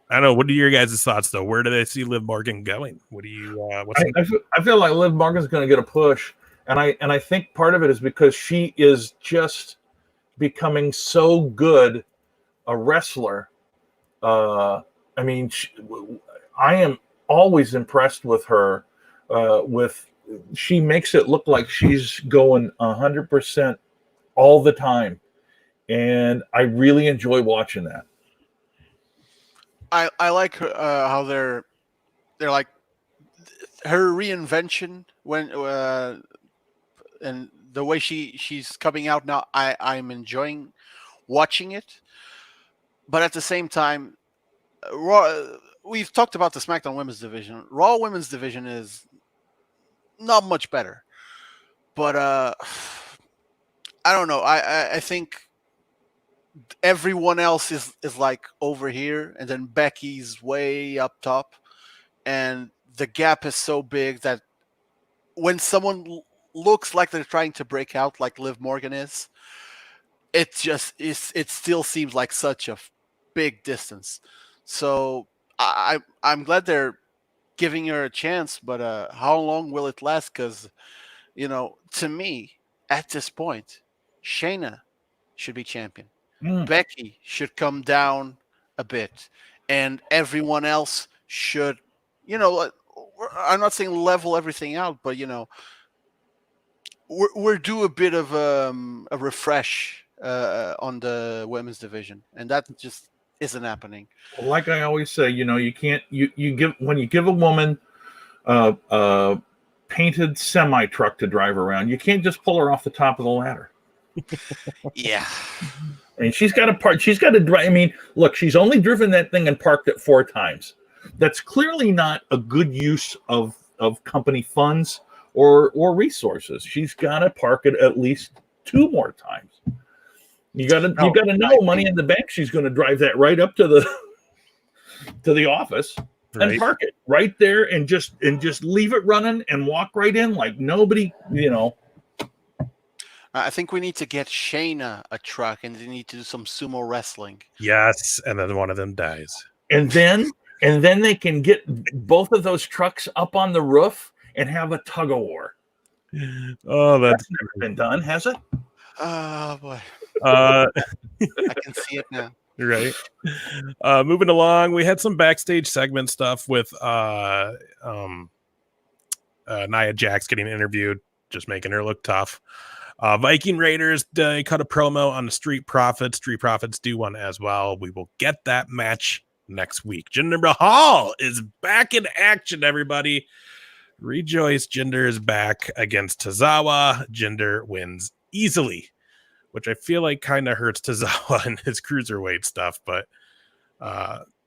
I don't know. What are your guys' thoughts though? Where do they see Liv Morgan going? What do you? I feel like Liv Morgan's going to get a push, and I think part of it is because she is just becoming so good a wrestler. I mean, I am always impressed with her. She makes it look like she's going 100% all the time. And I really enjoy watching that. I like how they're like her reinvention when and the way she's coming out now. I'm enjoying watching it, but at the same time, Raw. We've talked about the SmackDown Women's Division. Raw Women's Division is not much better, but I don't know. I think everyone else is like over here, and then Becky's way up top, and the gap is so big that when someone looks like they're trying to break out like Liv Morgan is, it still seems like such a big distance. So I'm glad they're giving her a chance, but how long will it last? Because to me at this point, Shayna should be champion. Becky should come down a bit, and everyone else should, I'm not saying level everything out, but we're due a bit of a refresh on the women's division, and that just isn't happening. Like I always say, you can't when you give a woman a painted semi truck to drive around, you can't just pull her off the top of the ladder. Yeah. I mean, she's got to drive. I mean, look, she's only driven that thing and parked it 4 times. That's clearly not a good use of company funds or resources. She's got to park it at least 2 more times. You got to know money in the bank. She's going to drive that right up to the office and park it right there and just leave it running and walk right in like nobody, I think we need to get Shayna a truck, and they need to do some sumo wrestling. Yes, and then one of them dies. And then they can get both of those trucks up on the roof and have a tug of war. Oh, that's never been done, has it? Oh boy. I can see it now. Right. Moving along, we had some backstage segment stuff with Nia Jax getting interviewed, just making her look tough. Viking Raiders, they cut a promo on the Street Profits. Street Profits do one as well. We will get that match next week. Jinder Mahal is back in action, everybody. Rejoice, Jinder is back against Tozawa. Jinder wins easily, which I feel like kind of hurts Tozawa and his cruiserweight stuff. But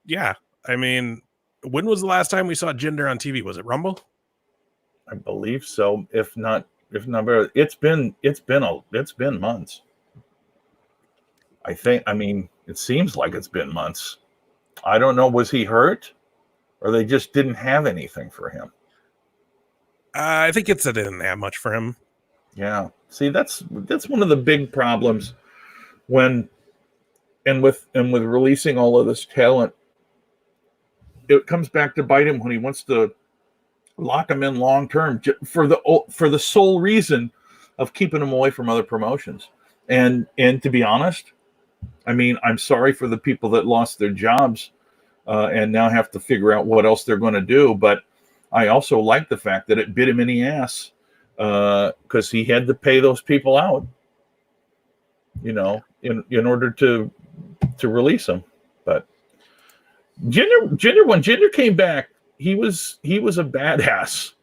yeah, I mean, when was the last time we saw Jinder on TV? Was it Rumble? I believe so. If not better, it's been months. I mean, it seems like it's been months. I don't know. Was he hurt, or they just didn't have anything for him? I think they didn't have much for him. Yeah. See, that's one of the big problems with releasing all of this talent. It comes back to bite him when he wants to lock him in long term for the sole reason of keeping him away from other promotions. And to be honest, I mean, I'm sorry for the people that lost their jobs and now have to figure out what else they're going to do. But I also like the fact that it bit him in the ass because he had to pay those people out, in order to release them. But Jinder, when Jinder came back, he was a badass.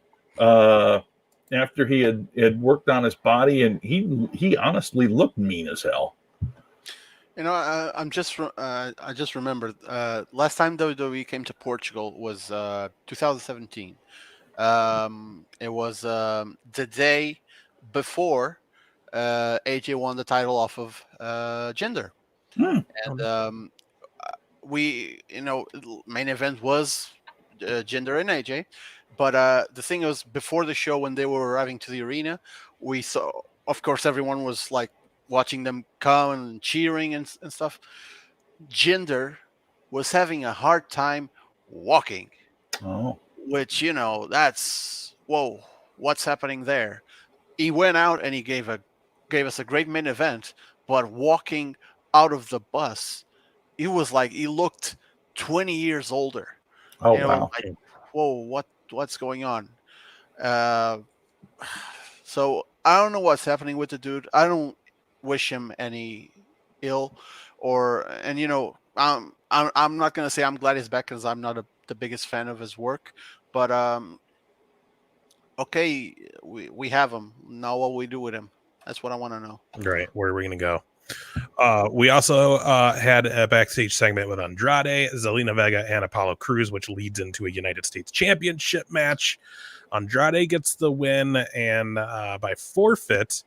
after he had worked on his body, and he honestly looked mean as hell. You know, I just remembered. Last time WWE came to Portugal was 2017. It was the day before AJ won the title off of Jinder, and main event was Jinder and AJ. But the thing was, before the show, when they were arriving to the arena, we saw, of course, everyone was like watching them come and cheering and stuff. Jinder was having a hard time walking. Oh, Which, that's whoa, what's happening there? He went out and he gave us a great main event, but walking out of the bus, he looked 20 years older. oh wow! Like, whoa, what's going on? So I don't know what's happening with the dude. I don't wish him any ill, I'm not gonna say I'm glad he's back because I'm not the biggest fan of his work, but okay, we have him now. What we do with him? That's what I want to know. Right, where are we going to go? We also had a backstage segment with Andrade, Zelina Vega, and Apollo Crews, which leads into a United States Championship match. Andrade gets the win, and by forfeit,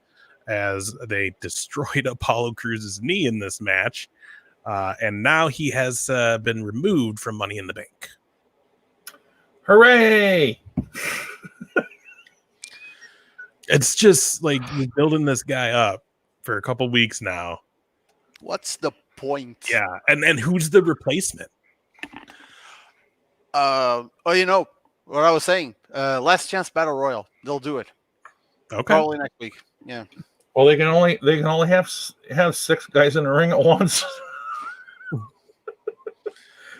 as they destroyed Apollo Crews' knee in this match. And now he has been removed from Money in the Bank. Hooray! It's just like you're building this guy up for a couple weeks now. What's the point? Yeah, and who's the replacement? What I was saying. Last Chance Battle Royal. They'll do it. Okay. Probably next week. Yeah. Well, they can only have 6 guys in the ring at once.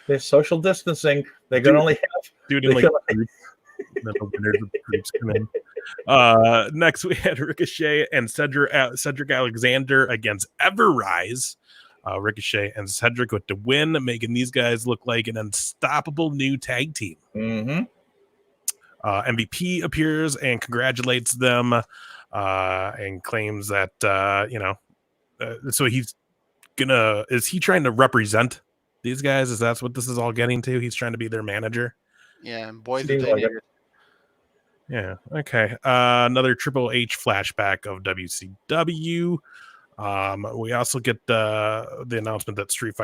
There's social distancing. They can only have. Then the winners of the groups come in. Next, we had Ricochet and Cedric Alexander against Everrise. Ricochet and Cedric with the win, making these guys look like an unstoppable new tag team. Mm-hmm. MVP appears and congratulates them and claims that, so is he trying to represent these guys? Is that what this is all getting to? He's trying to be their manager? Yeah, boy, did they need it. Yeah. Okay. Another Triple H flashback of WCW. We also get the announcement that Street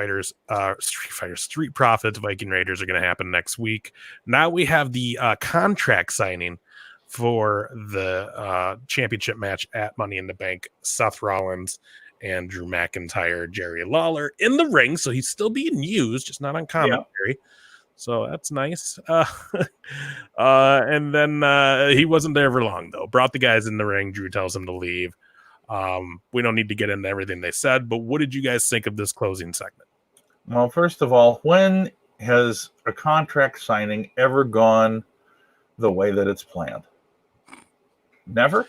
Profits, Viking Raiders are going to happen next week. Now we have the contract signing for the championship match at Money in the Bank. Seth Rollins and Drew McIntyre, Jerry Lawler in the ring. So he's still being used, just not on commentary. Yeah. So that's nice. And then he wasn't there for long, though. Brought the guys in the ring. Drew tells him to leave. We don't need to get into everything they said, but what did you guys think of this closing segment? Well, first of all, when has a contract signing ever gone the way that it's planned? Never?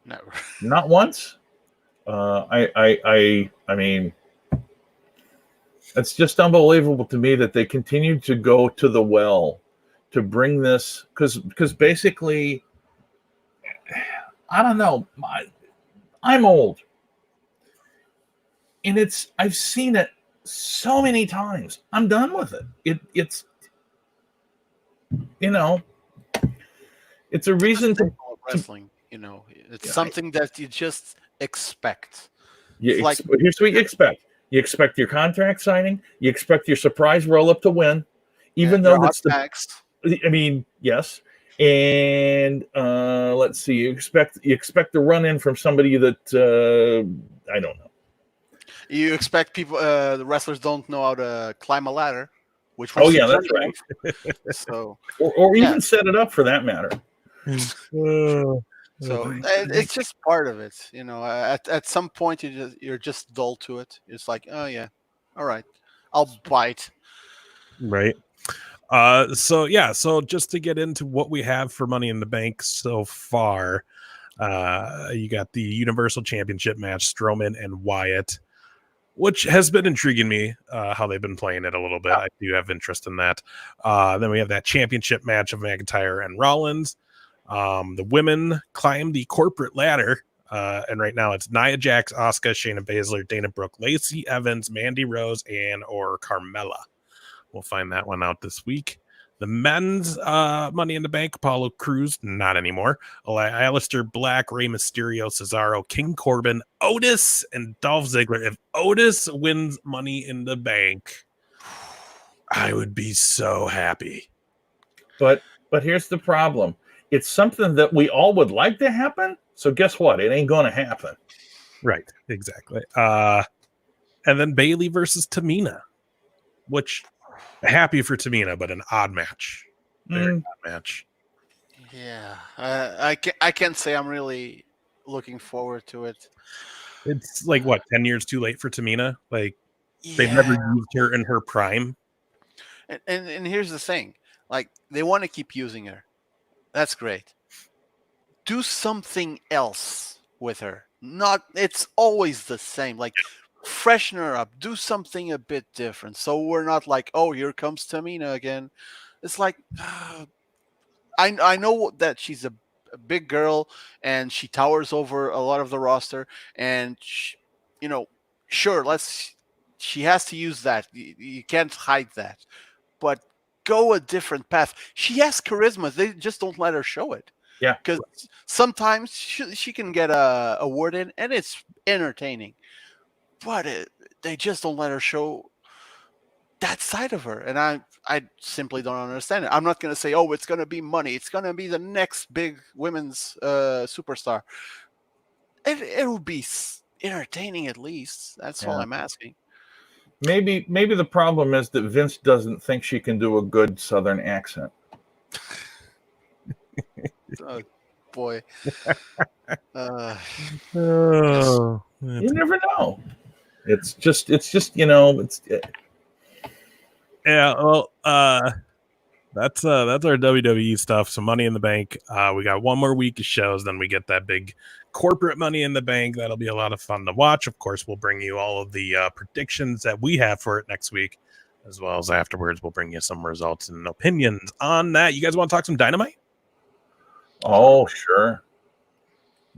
Never. Not once? I mean, it's just unbelievable to me that they continue to go to the well to bring this, because basically, I don't know, I'm old, and I've seen it so many times. I'm done with it. It's it's a reason to wrestling. It's something that you just expect. Here's what you expect. You expect your contract signing. You expect your surprise roll up to win, even though that's I mean, yes. And let's see. You expect the run in from somebody that I don't know. You expect people, the wrestlers don't know how to climb a ladder, which that's right. So or even set it up for that matter. So it's just part of it, At some point, you're just dull to it. It's like, oh yeah, all right, I'll bite. Right. So just to get into what we have for Money in the Bank so far, you got the Universal Championship match, Strowman and Wyatt, which has been intriguing me, how they've been playing it a little bit. I do have interest in that. Then we have that championship match of McIntyre and Rollins. The women climb the corporate ladder. And right now it's Nia Jax, Asuka, Shayna Baszler, Dana Brooke, Lacey Evans, Mandy Rose, or Carmella. We'll find that one out this week. The men's Money in the Bank, Apollo Crews, not anymore. Aleister Black, Rey Mysterio, Cesaro, King Corbin, Otis, and Dolph Ziggler. If Otis wins Money in the Bank, I would be so happy. But here's the problem. It's something that we all would like to happen. So guess what? It ain't going to happen. Right, exactly. And then Bayley versus Tamina, which happy for Tamina, but an odd match. Very odd match. Yeah, I can't say I'm really looking forward to it. It's like what, 10 years too late for Tamina? Like they've Yeah. never used her in her prime. And here's the thing, like they want to keep using her. That's great. Do something else with her. Not, it's always the same. Like freshen her up. Do something a bit different. So we're not like, oh, here comes Tamina again. It's like, I know that she's a big girl and she towers over a lot of the roster, and sure, she has to use that. You can't hide that, but go a different path. She has charisma. They just don't let her show it. Yeah, because sometimes she can get a word in and it's entertaining, but they just don't let her show that side of her, and I simply don't understand it. I'm not going to say, oh, it's going to be money. It's going to be the next big women's superstar. It will be entertaining at least. That's all I'm asking. Maybe the problem is that Vince doesn't think she can do a good Southern accent. Oh boy. Oh, You never know. It's just yeah. Well, that's our WWE stuff. So Money in the Bank. We got one more week of shows, then we get that big corporate Money in the Bank. That'll be a lot of fun to watch. Of course, we'll bring you all of the predictions that we have for it next week, as well as afterwards. We'll bring you some results and opinions on that. You guys want to talk some Dynamite? Oh, sure.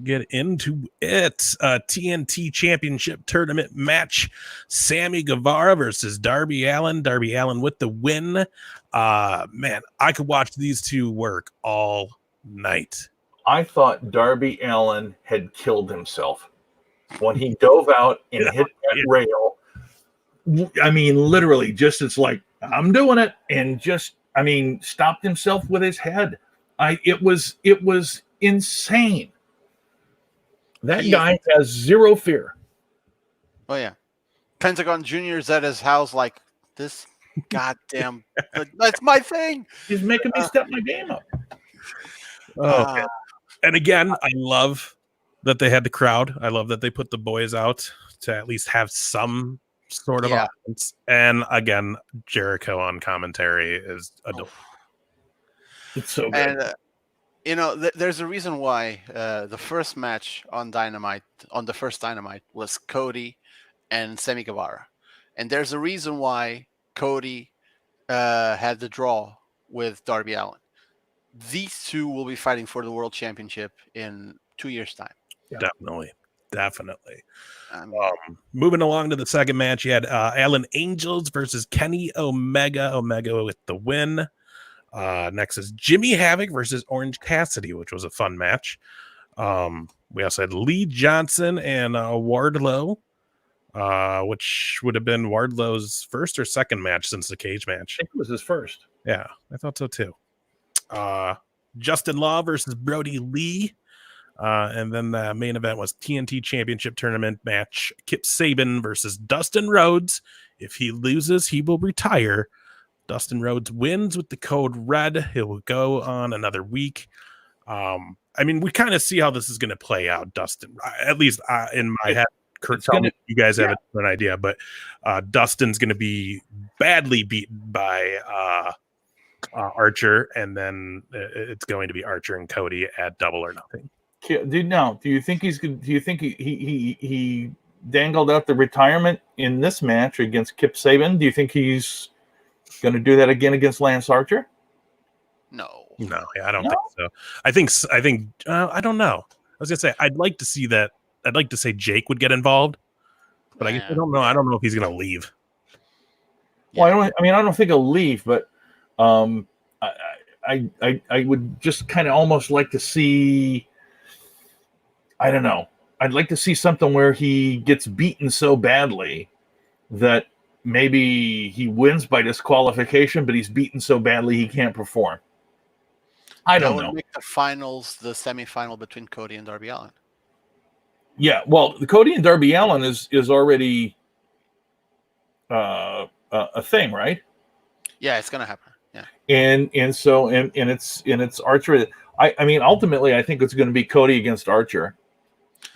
Get into it. TNT Championship Tournament match. Sammy Guevara versus Darby Allin. Darby Allin with the win. Man, I could watch these two work all night. I thought Darby Allin had killed himself when he dove out and hit that rail. I mean, literally, just it's like, I'm doing it, and just, I mean, stopped himself with his head. It was insane. That guy has zero fear. Oh yeah, Pentagon Jr. is at his house like, this goddamn, that's my thing. He's making me step my game up. Oh, and again, I love that they had the crowd. I love that they put the boys out to at least have some sort of audience. And again, Jericho on commentary is adorable. It's so good. And there's a reason why the first match on the first Dynamite was Cody and Sammy Guevara, and there's a reason why Cody had the draw with Darby Allin. These two will be fighting for the World Championship in 2 years' time. Yeah. Definitely. Moving along to the second match, you had Alan Angels versus Kenny Omega. Omega with the win. Next is Jimmy Havoc versus Orange Cassidy, which was a fun match. We also had Lee Johnson and Wardlow, which would have been Wardlow's first or second match since the cage match. I think it was his first. Yeah, I thought so too. Justin Law versus Brody Lee. And then the main event was TNT Championship Tournament match. Kip Sabian versus Dustin Rhodes. If he loses, he will retire. Dustin Rhodes wins with the code RED. It will go on another week. I mean, we kind of see how this is going to play out, Dustin. At least in my head, Kurt, you guys have an idea, but Dustin's going to be badly beaten by Archer, and then it's going to be Archer and Cody at Double or Nothing. Dude, now, do you think he dangled out the retirement in this match against Kip Sabian? Do you think he's going to do that again against Lance Archer? No. No, yeah, I don't No? think so. I think I don't know. I was gonna say I'd like to see that. I'd like to say Jake would get involved, but I guess I don't know. I don't know if he's gonna leave. Well, I don't think he'll leave, but um, I, I would just kind of almost like to see. I don't know. I'd like to see something where he gets beaten so badly that maybe he wins by disqualification, but he's beaten so badly he can't perform. I don't know. That would make the finals the semifinal between Cody and Darby Allin. Yeah, well, the Cody and Darby Allin is already a thing, right? Yeah, it's gonna happen. Yeah, And it's Archer. I mean, ultimately, I think it's going to be Cody against Archer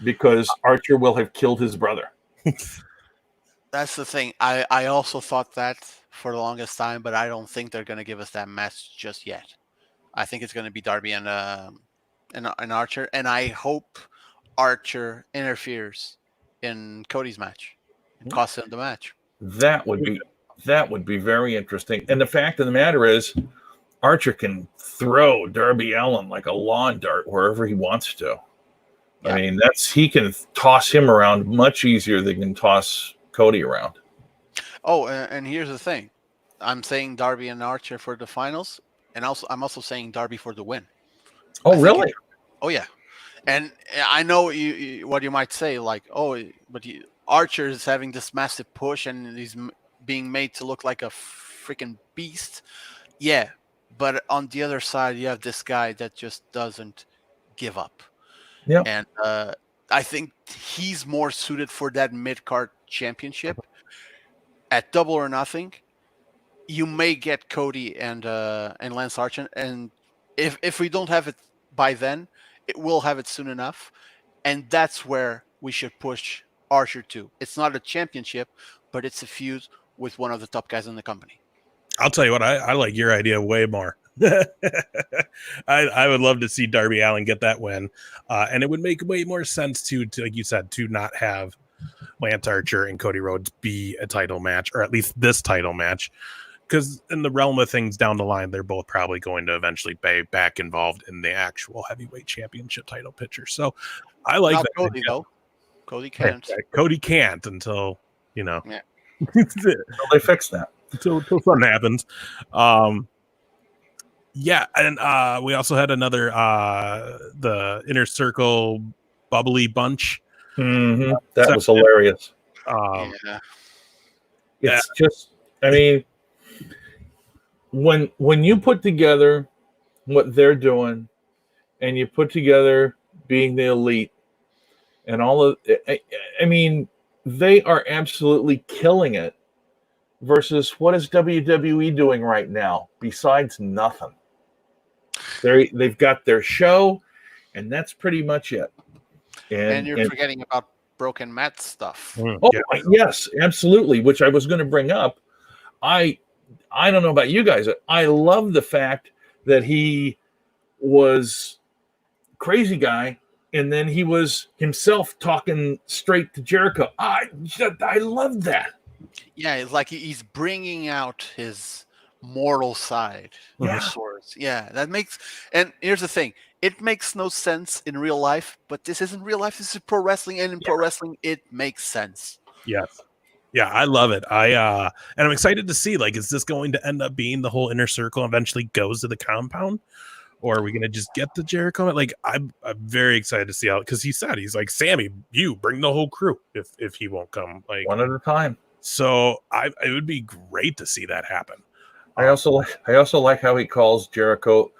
because Archer will have killed his brother. that's the thing. I also thought that for the longest time, but I don't think they're gonna give us that match just yet. I think it's gonna be Darby and Archer, and I hope Archer interferes in Cody's match and costs him the match. That would be very interesting. And the fact of the matter is, Archer can throw Darby Allin like a lawn dart wherever he wants to. Yeah. I mean, he can toss him around much easier than he can toss Cody around. Oh, and here's the thing. I'm saying Darby and Archer for the finals, and I'm also saying Darby for the win. Oh, really? Oh, yeah. And I know what you might say, like, oh, but Archer is having this massive push and he's being made to look like a freaking beast. Yeah, but on the other side, you have this guy that just doesn't give up. Yeah. And I think he's more suited for that mid-card championship. At Double or Nothing, you may get Cody and Lance Archer, and if we don't have it by then, it will have it soon enough, and that's where we should push Archer to. It's not a championship, but it's a feud with one of the top guys in the company. I'll tell you what, I like your idea way more. I would love to see Darby Allin get that win, and it would make way more sense to like you said, to not have Lance Archer and Cody Rhodes be a title match, or at least this title match, because in the realm of things down the line, they're both probably going to eventually be back involved in the actual heavily championship title picture. So I like Not that. Cody, though. Cody can't. Cody can't until, Yeah. Until they fix that. until something happens. Yeah, and we also had another the Inner Circle bubbly bunch. Mm-hmm. That was hilarious. Yeah. It's just, I mean, when you put together what they're doing, and you put together being the elite, and all of, I mean, they are absolutely killing it. Versus what is WWE doing right now? Besides nothing. They've got their show, and that's pretty much it. And you're forgetting about Broken Matt stuff. Oh, yes, absolutely. Which I was going to bring up. I don't know about you guys. I love the fact that he was crazy guy, and then he was himself talking straight to Jericho. I love that. Yeah, it's like he's bringing out his mortal side. Yeah. Sorts. Yeah, that makes. And here's the thing: it makes no sense in real life, but this isn't real life. This is pro wrestling, and in pro wrestling, it makes sense. Yes. Yeah, I love it. And I'm excited to see, like, is this going to end up being the whole Inner Circle eventually goes to the compound? Or are we going to just get the Jericho? Like, I'm very excited to see how, because he said, he's like, Sammy, you bring the whole crew if he won't come. Like, one at a time. So it would be great to see that happen. I also like how he calls Jericho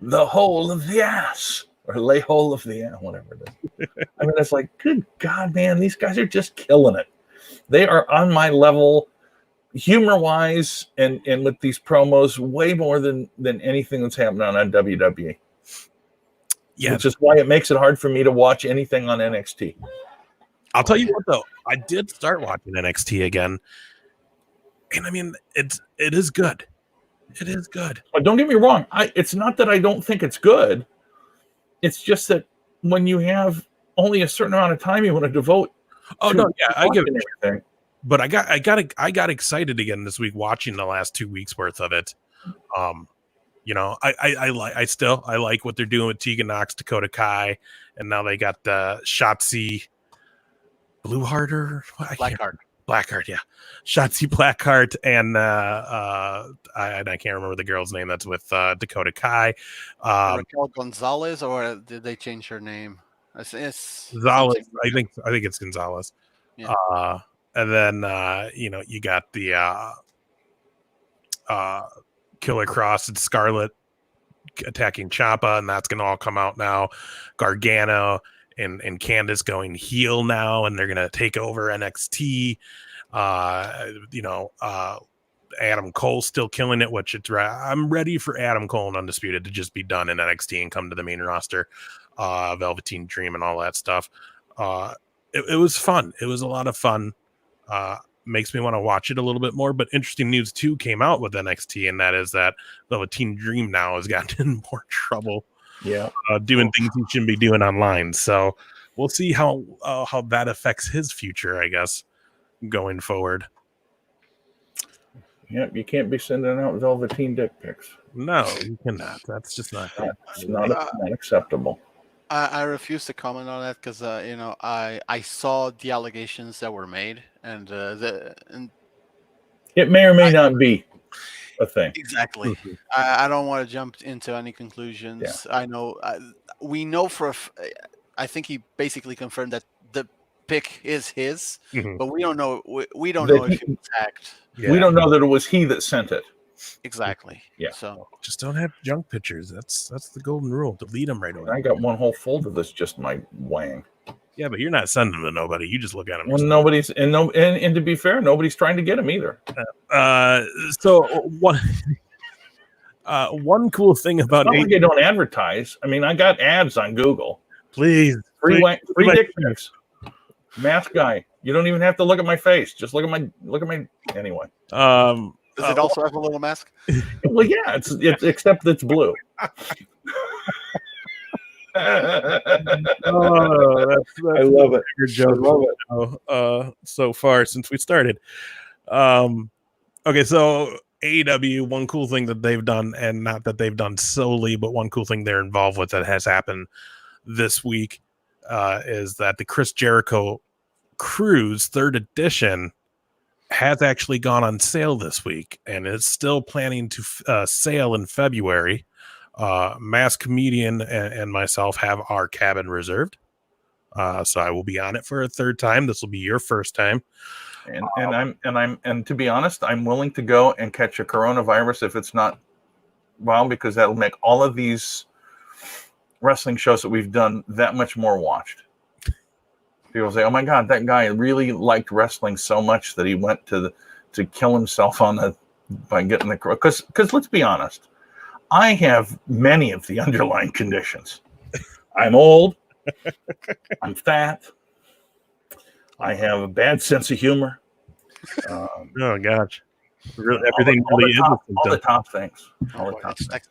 the hole of the ass, or lay hole of the ass, whatever it is. I mean, it's like, good God, man, these guys are just killing it. They are on my level, humor-wise, and with these promos, way more than anything that's happening on WWE. Yeah, which is why it makes it hard for me to watch anything on NXT. I'll tell you what, though, I did start watching NXT again, and I mean, it is good. It is good. But don't get me wrong. It's not that I don't think it's good. It's just that when you have only a certain amount of time you want to devote. Oh no, yeah, I give it everything. But I got excited again this week watching the last 2 weeks worth of it. I like what they're doing with Tegan Knox, Dakota Kai, and now they got Shotzi Blueheart Blackheart, yeah. Shotzi Blackheart and I can't remember the girl's name that's with Dakota Kai. Raquel Gonzalez, or did they change her name? It's Gonzalez, I think it's Gonzalez. Yeah. And then you got the Killer Cross and Scarlet attacking Ciampa, and that's going to all come out now. Gargano and Candice going heel now, and they're going to take over NXT. Adam Cole still killing it, which I'm ready for Adam Cole and Undisputed to just be done in NXT and come to the main roster. Velveteen Dream and all that stuff. It was fun. It was a lot of fun. Makes me want to watch it a little bit more. But interesting news too came out with NXT, and that is that Velveteen Dream now has gotten in more trouble. Yeah, doing things he shouldn't be doing online. So we'll see how that affects his future, I guess, going forward. Yeah, you can't be sending out Velveteen dick pics. No, you cannot. That's just not. It's not acceptable. I refuse to comment on that because I saw the allegations that were made, and it may or may not be a thing. Exactly. Mm-hmm. I don't want to jump into any conclusions. Yeah. I know we know I think he basically confirmed that the pick is his, but we don't know. We don't know if he was hacked. Yeah. We don't know that it was he that sent it. Exactly. Yeah. So just don't have junk pictures. That's the golden rule. Delete them right away. I got one whole folder that's just my wang. Yeah, but you're not sending them to nobody. You just look at them. Well, nobody's and to be fair, nobody's trying to get them either. So one cool thing about you don't advertise. I mean, I got ads on Google. Please, free dick pics. Mask guy. You don't even have to look at my face. Just look at my anyway. Does it also have a little mask? Well, yeah, it's except it's blue. That's I love it. Your joke. I love it. So far since we started. Okay, so AEW, one cool thing that they've done, and not that they've done solely, but one cool thing they're involved with that has happened this week is that the Chris Jericho Cruise 3rd edition has actually gone on sale this week and is still planning to sail in February. Mass Comedian and myself have our cabin reserved. So I will be on it for a third time. This will be your first time. And to be honest, I'm willing to go and catch a coronavirus if it's not because that'll make all of these wrestling shows that we've done that much more watched. People say, "Oh my God, that guy really liked wrestling so much that he went to kill himself by getting the." Because let's be honest, I have many of the underlying conditions. I'm old. I'm fat. I have a bad sense of humor. Oh gosh, everything really is all the top things. All the top things.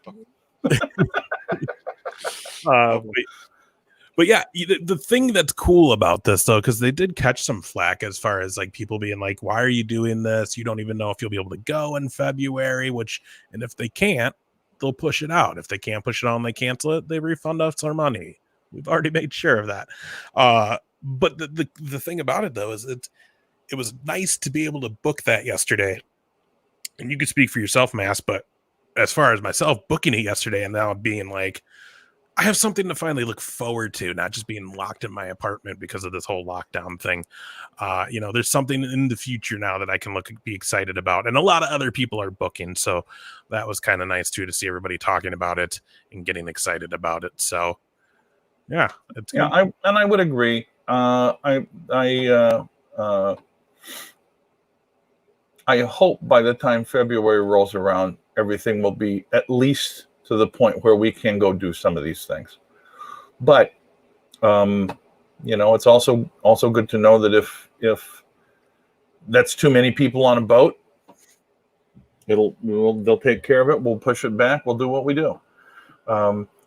But yeah, the thing that's cool about this though, because they did catch some flack as far as like people being like, "Why are you doing this? You don't even know if you'll be able to go in February." And if they can't, they'll push it out. If they can't push it on, they cancel it. They refund us our money. We've already made sure of that. But the thing about it though is it was nice to be able to book that yesterday. And you could speak for yourself, Mass, but as far as myself booking it yesterday and now being like, I have something to finally look forward to, not just being locked in my apartment because of this whole lockdown thing. There's something in the future now that I can be excited about. And a lot of other people are booking. So that was kind of nice too, to see everybody talking about it and getting excited about it. So yeah, it's good. I would agree. I hope by the time February rolls around, everything will be at least to the point where we can go do some of these things. But it's also good to know that if that's too many people on a boat, they'll take care of it. We'll push it back. We'll do what we do.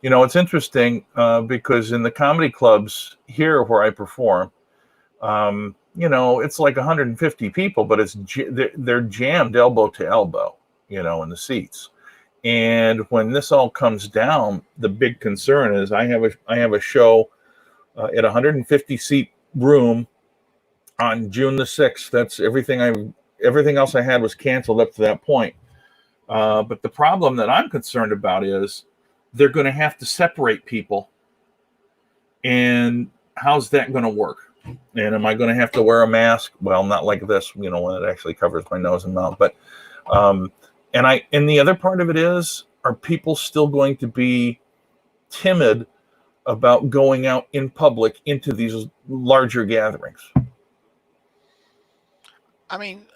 It's interesting because in the comedy clubs here where I perform, it's like 150 people, but they're jammed elbow to elbow, in the seats. And when this all comes down, the big concern is I have a show at 150 seat room on June the 6th. That's everything else I had was canceled up to that point. But the problem that I'm concerned about is they're going to have to separate people. And how's that going to work? And am I going to have to wear a mask? Well, not like this, when it actually covers my nose and mouth. But and the other part of it is, are people still going to be timid about going out in public into these larger gatherings? I mean,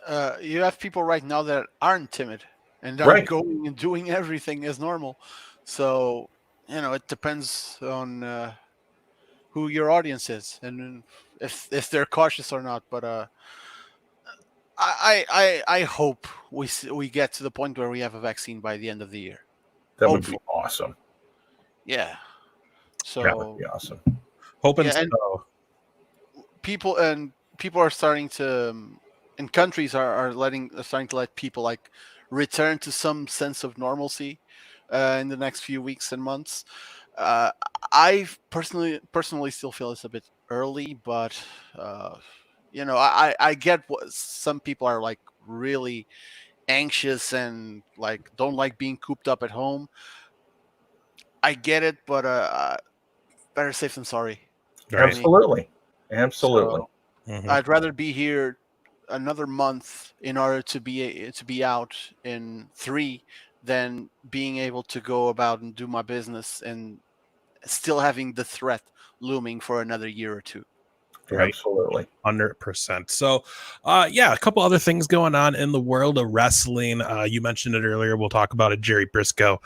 you have people right now that aren't timid and are going and doing everything as normal. So, it depends on who your audience is and if they're cautious or not. But I hope we get to the point where we have a vaccine by the end of the year. That would be awesome. Yeah. So that would be awesome. Hoping so. People are starting to, and countries are starting to let people like return to some sense of normalcy in the next few weeks and months. I personally still feel it's a bit early, but I get what some people are like really anxious and like don't like being cooped up at home. I get it, but better safe than sorry. Right. Absolutely. So, I'd rather be here another month in order to be out in 3 than being able to go about and do my business and still having the threat looming for another year or 2. Right. Absolutely. 100%. So, a couple other things going on in the world of wrestling. You mentioned it earlier. We'll talk about it. Jerry Briscoe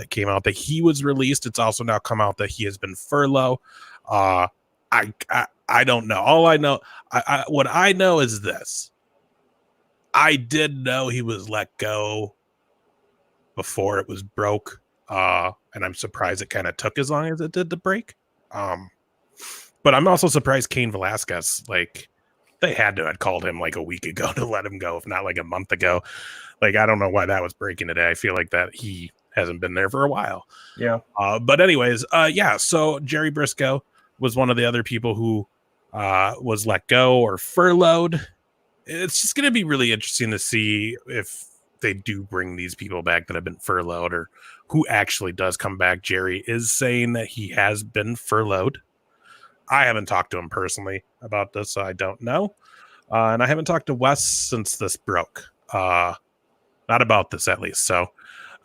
came out that he was released. It's also now come out that he has been furloughed. I don't know. All I know, what I know is this. I did know he was let go before it was broke. And I'm surprised it kind of took as long as it did to break. But I'm also surprised Cain Velasquez, like, they had to have called him like a week ago to let him go, if not like a month ago. Like, I don't know why that was breaking today. I feel like that he hasn't been there for a while. Yeah. But anyways, so Jerry Briscoe was one of the other people who was let go or furloughed. It's just going to be really interesting to see if they do bring these people back that have been furloughed or who actually does come back. Jerry is saying that he has been furloughed. I haven't talked to him personally about this, so I don't know. And I haven't talked to Wes since this broke. Not about this, at least. So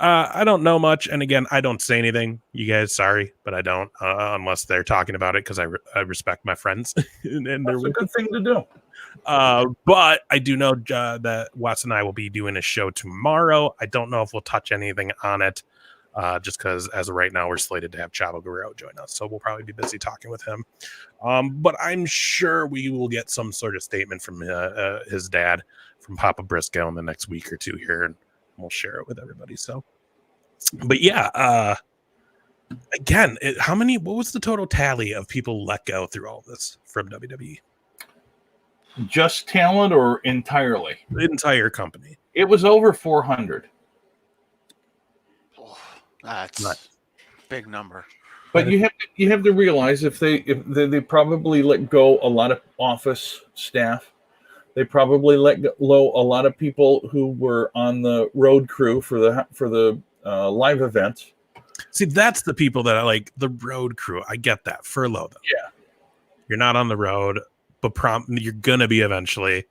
I don't know much. And again, I don't say anything. You guys, sorry, but I don't unless they're talking about it because I respect my friends. and That's a good thing to do. But I do know that Wes and I will be doing a show tomorrow. I don't know if we'll touch anything on it. Just because as of right now, we're slated to have Chavo Guerrero join us. So we'll probably be busy talking with him. But I'm sure we will get some sort of statement from his dad, from Papa Briscoe, in the next week or 2 here, and we'll share it with everybody. So, but yeah, again, what was the total tally of people let go through all this from WWE? Just talent or entirely? The entire company. It was over 400. That's a big number. But you have to realize if they probably let go a lot of office staff. They probably let go a lot of people who were on the road crew for the live events. See, that's the people that I like, the road crew. I get that. Furlough them. Yeah. You're not on the road, but you're going to be eventually.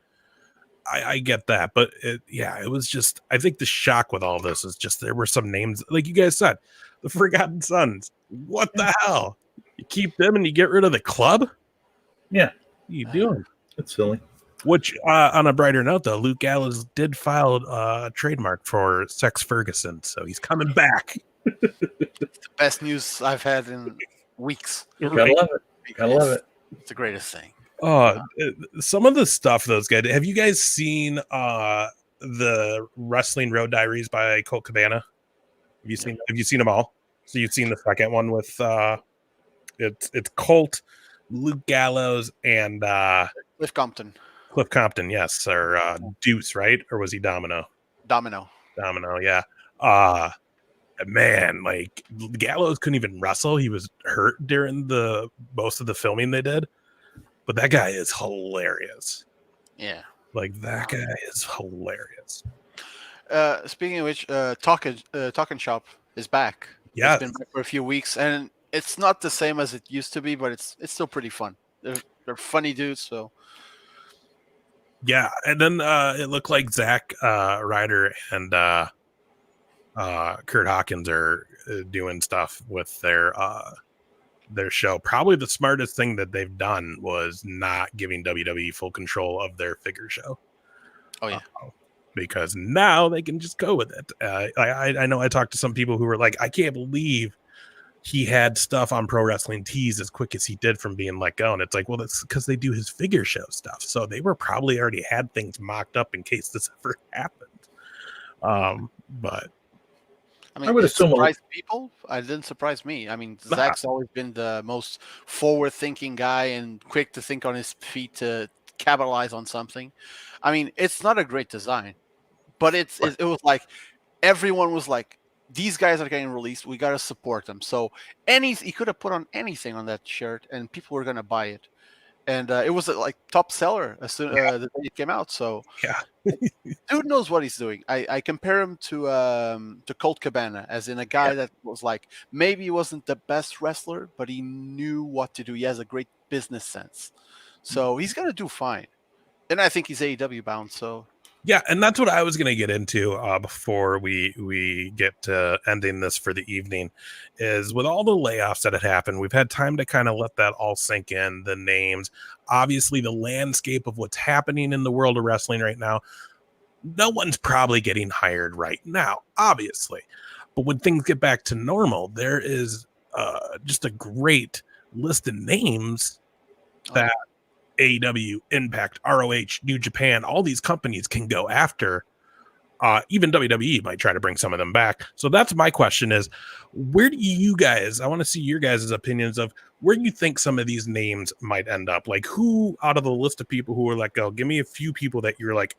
I get that, but it was just, I think the shock with all this is just there were some names, like you guys said, the Forgotten Sons. What the hell? You keep them and you get rid of the club? Yeah. What are you doing? That's silly. Which, on a brighter note, though, Luke Gallows did file a trademark for Sex Ferguson, so he's coming back. The best news I've had in weeks. Gotta love it. It's the greatest thing. Some of the stuff those guys. Have you guys seen the Wrestling Road Diaries by Colt Cabana? Have you seen them all? So you've seen the second one with it's Colt, Luke Gallows, and Cliff Compton. Cliff Compton, yes, or Deuce, right? Or was he Domino? Domino, yeah. Man, like Gallows couldn't even wrestle. He was hurt during most of the filming they did. But that guy is hilarious. Yeah. Like that guy is hilarious. Speaking of which, Talking Shop is back. Yeah. It's been back for a few weeks, and it's not the same as it used to be, but it's still pretty fun. They're funny dudes, so. Yeah, and then it looked like Zack Ryder and Kurt Hawkins are doing stuff with their show. Probably the smartest thing that they've done was not giving WWE full control of their figure show. Oh yeah, because now they can just go with it. I know I talked to some people who were like, I can't believe he had stuff on Pro Wrestling Tees as quick as he did from being let go. And it's like, well, that's because they do his figure show stuff. So they were probably already had things mocked up in case this ever happened. But I mean, I would it assume surprised people. It didn't surprise me. I mean, Zach's always been the most forward-thinking guy and quick to think on his feet to capitalize on something. I mean, it's not a great design, but it was like everyone was like, these guys are getting released. We got to support them. So he could have put on anything on that shirt, and people were gonna buy it. And it was like top seller as soon the day it came out. So yeah, dude knows what he's doing. I compare him to Colt Cabana, as in a guy that was like, maybe he wasn't the best wrestler, but he knew what to do. He has a great business sense, so he's gonna do fine. And I think he's AEW bound. So yeah, and that's what I was going to get into before we get to ending this for the evening. Is with all the layoffs that had happened, we've had time to kind of let that all sink in. The names, obviously, the landscape of what's happening in the world of wrestling right now. No one's probably getting hired right now, obviously. But when things get back to normal, there is just a great list of names that AEW, Impact, ROH, New Japan, all these companies can go after. Even WWE might try to bring some of them back. So that's my question is, where do you guys, I want to see your guys' opinions of where you think some of these names might end up. Like who out of the list of people who are let go, give me a few people that you're like,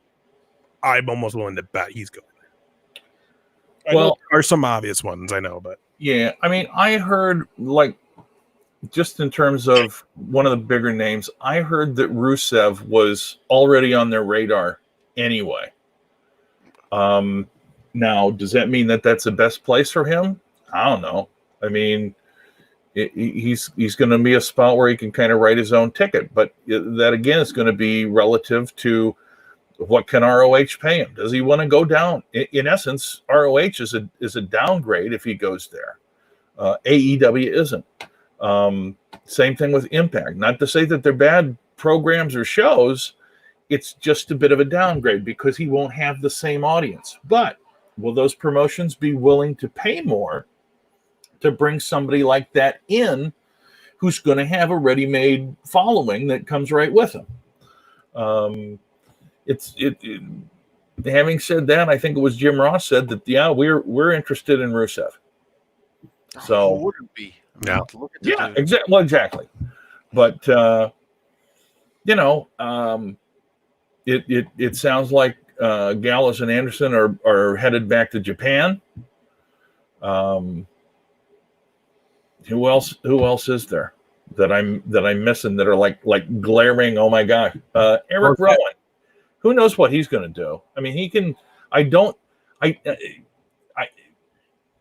I'm almost willing to bet he's going there. Well, there are some obvious ones, I know, but. Yeah, I mean, I heard like, just in terms of one of the bigger names, I heard that Rusev was already on their radar anyway. Now, does that mean that that's the best place for him? I don't know. I mean, he's going to be a spot where he can kind of write his own ticket, but that again is going to be relative to what can ROH pay him. Does he want to go down? In essence, ROH is a downgrade if he goes there. AEW isn't. Same thing with Impact. Not to say that they're bad programs or shows. It's just a bit of a downgrade because he won't have the same audience. But will those promotions be willing to pay more to bring somebody like that in who's going to have a ready-made following that comes right with him? Having said that, I think it was Jim Ross said that, yeah, we're interested in Rusev. So who wouldn't be? Yeah. Yeah, exactly. Well, exactly. But it sounds like Gallows and Anderson are headed back to Japan. Who else is there that I'm missing that are like glaring? Oh my God, Eric Rowan. Who knows what he's going to do? I mean, he can.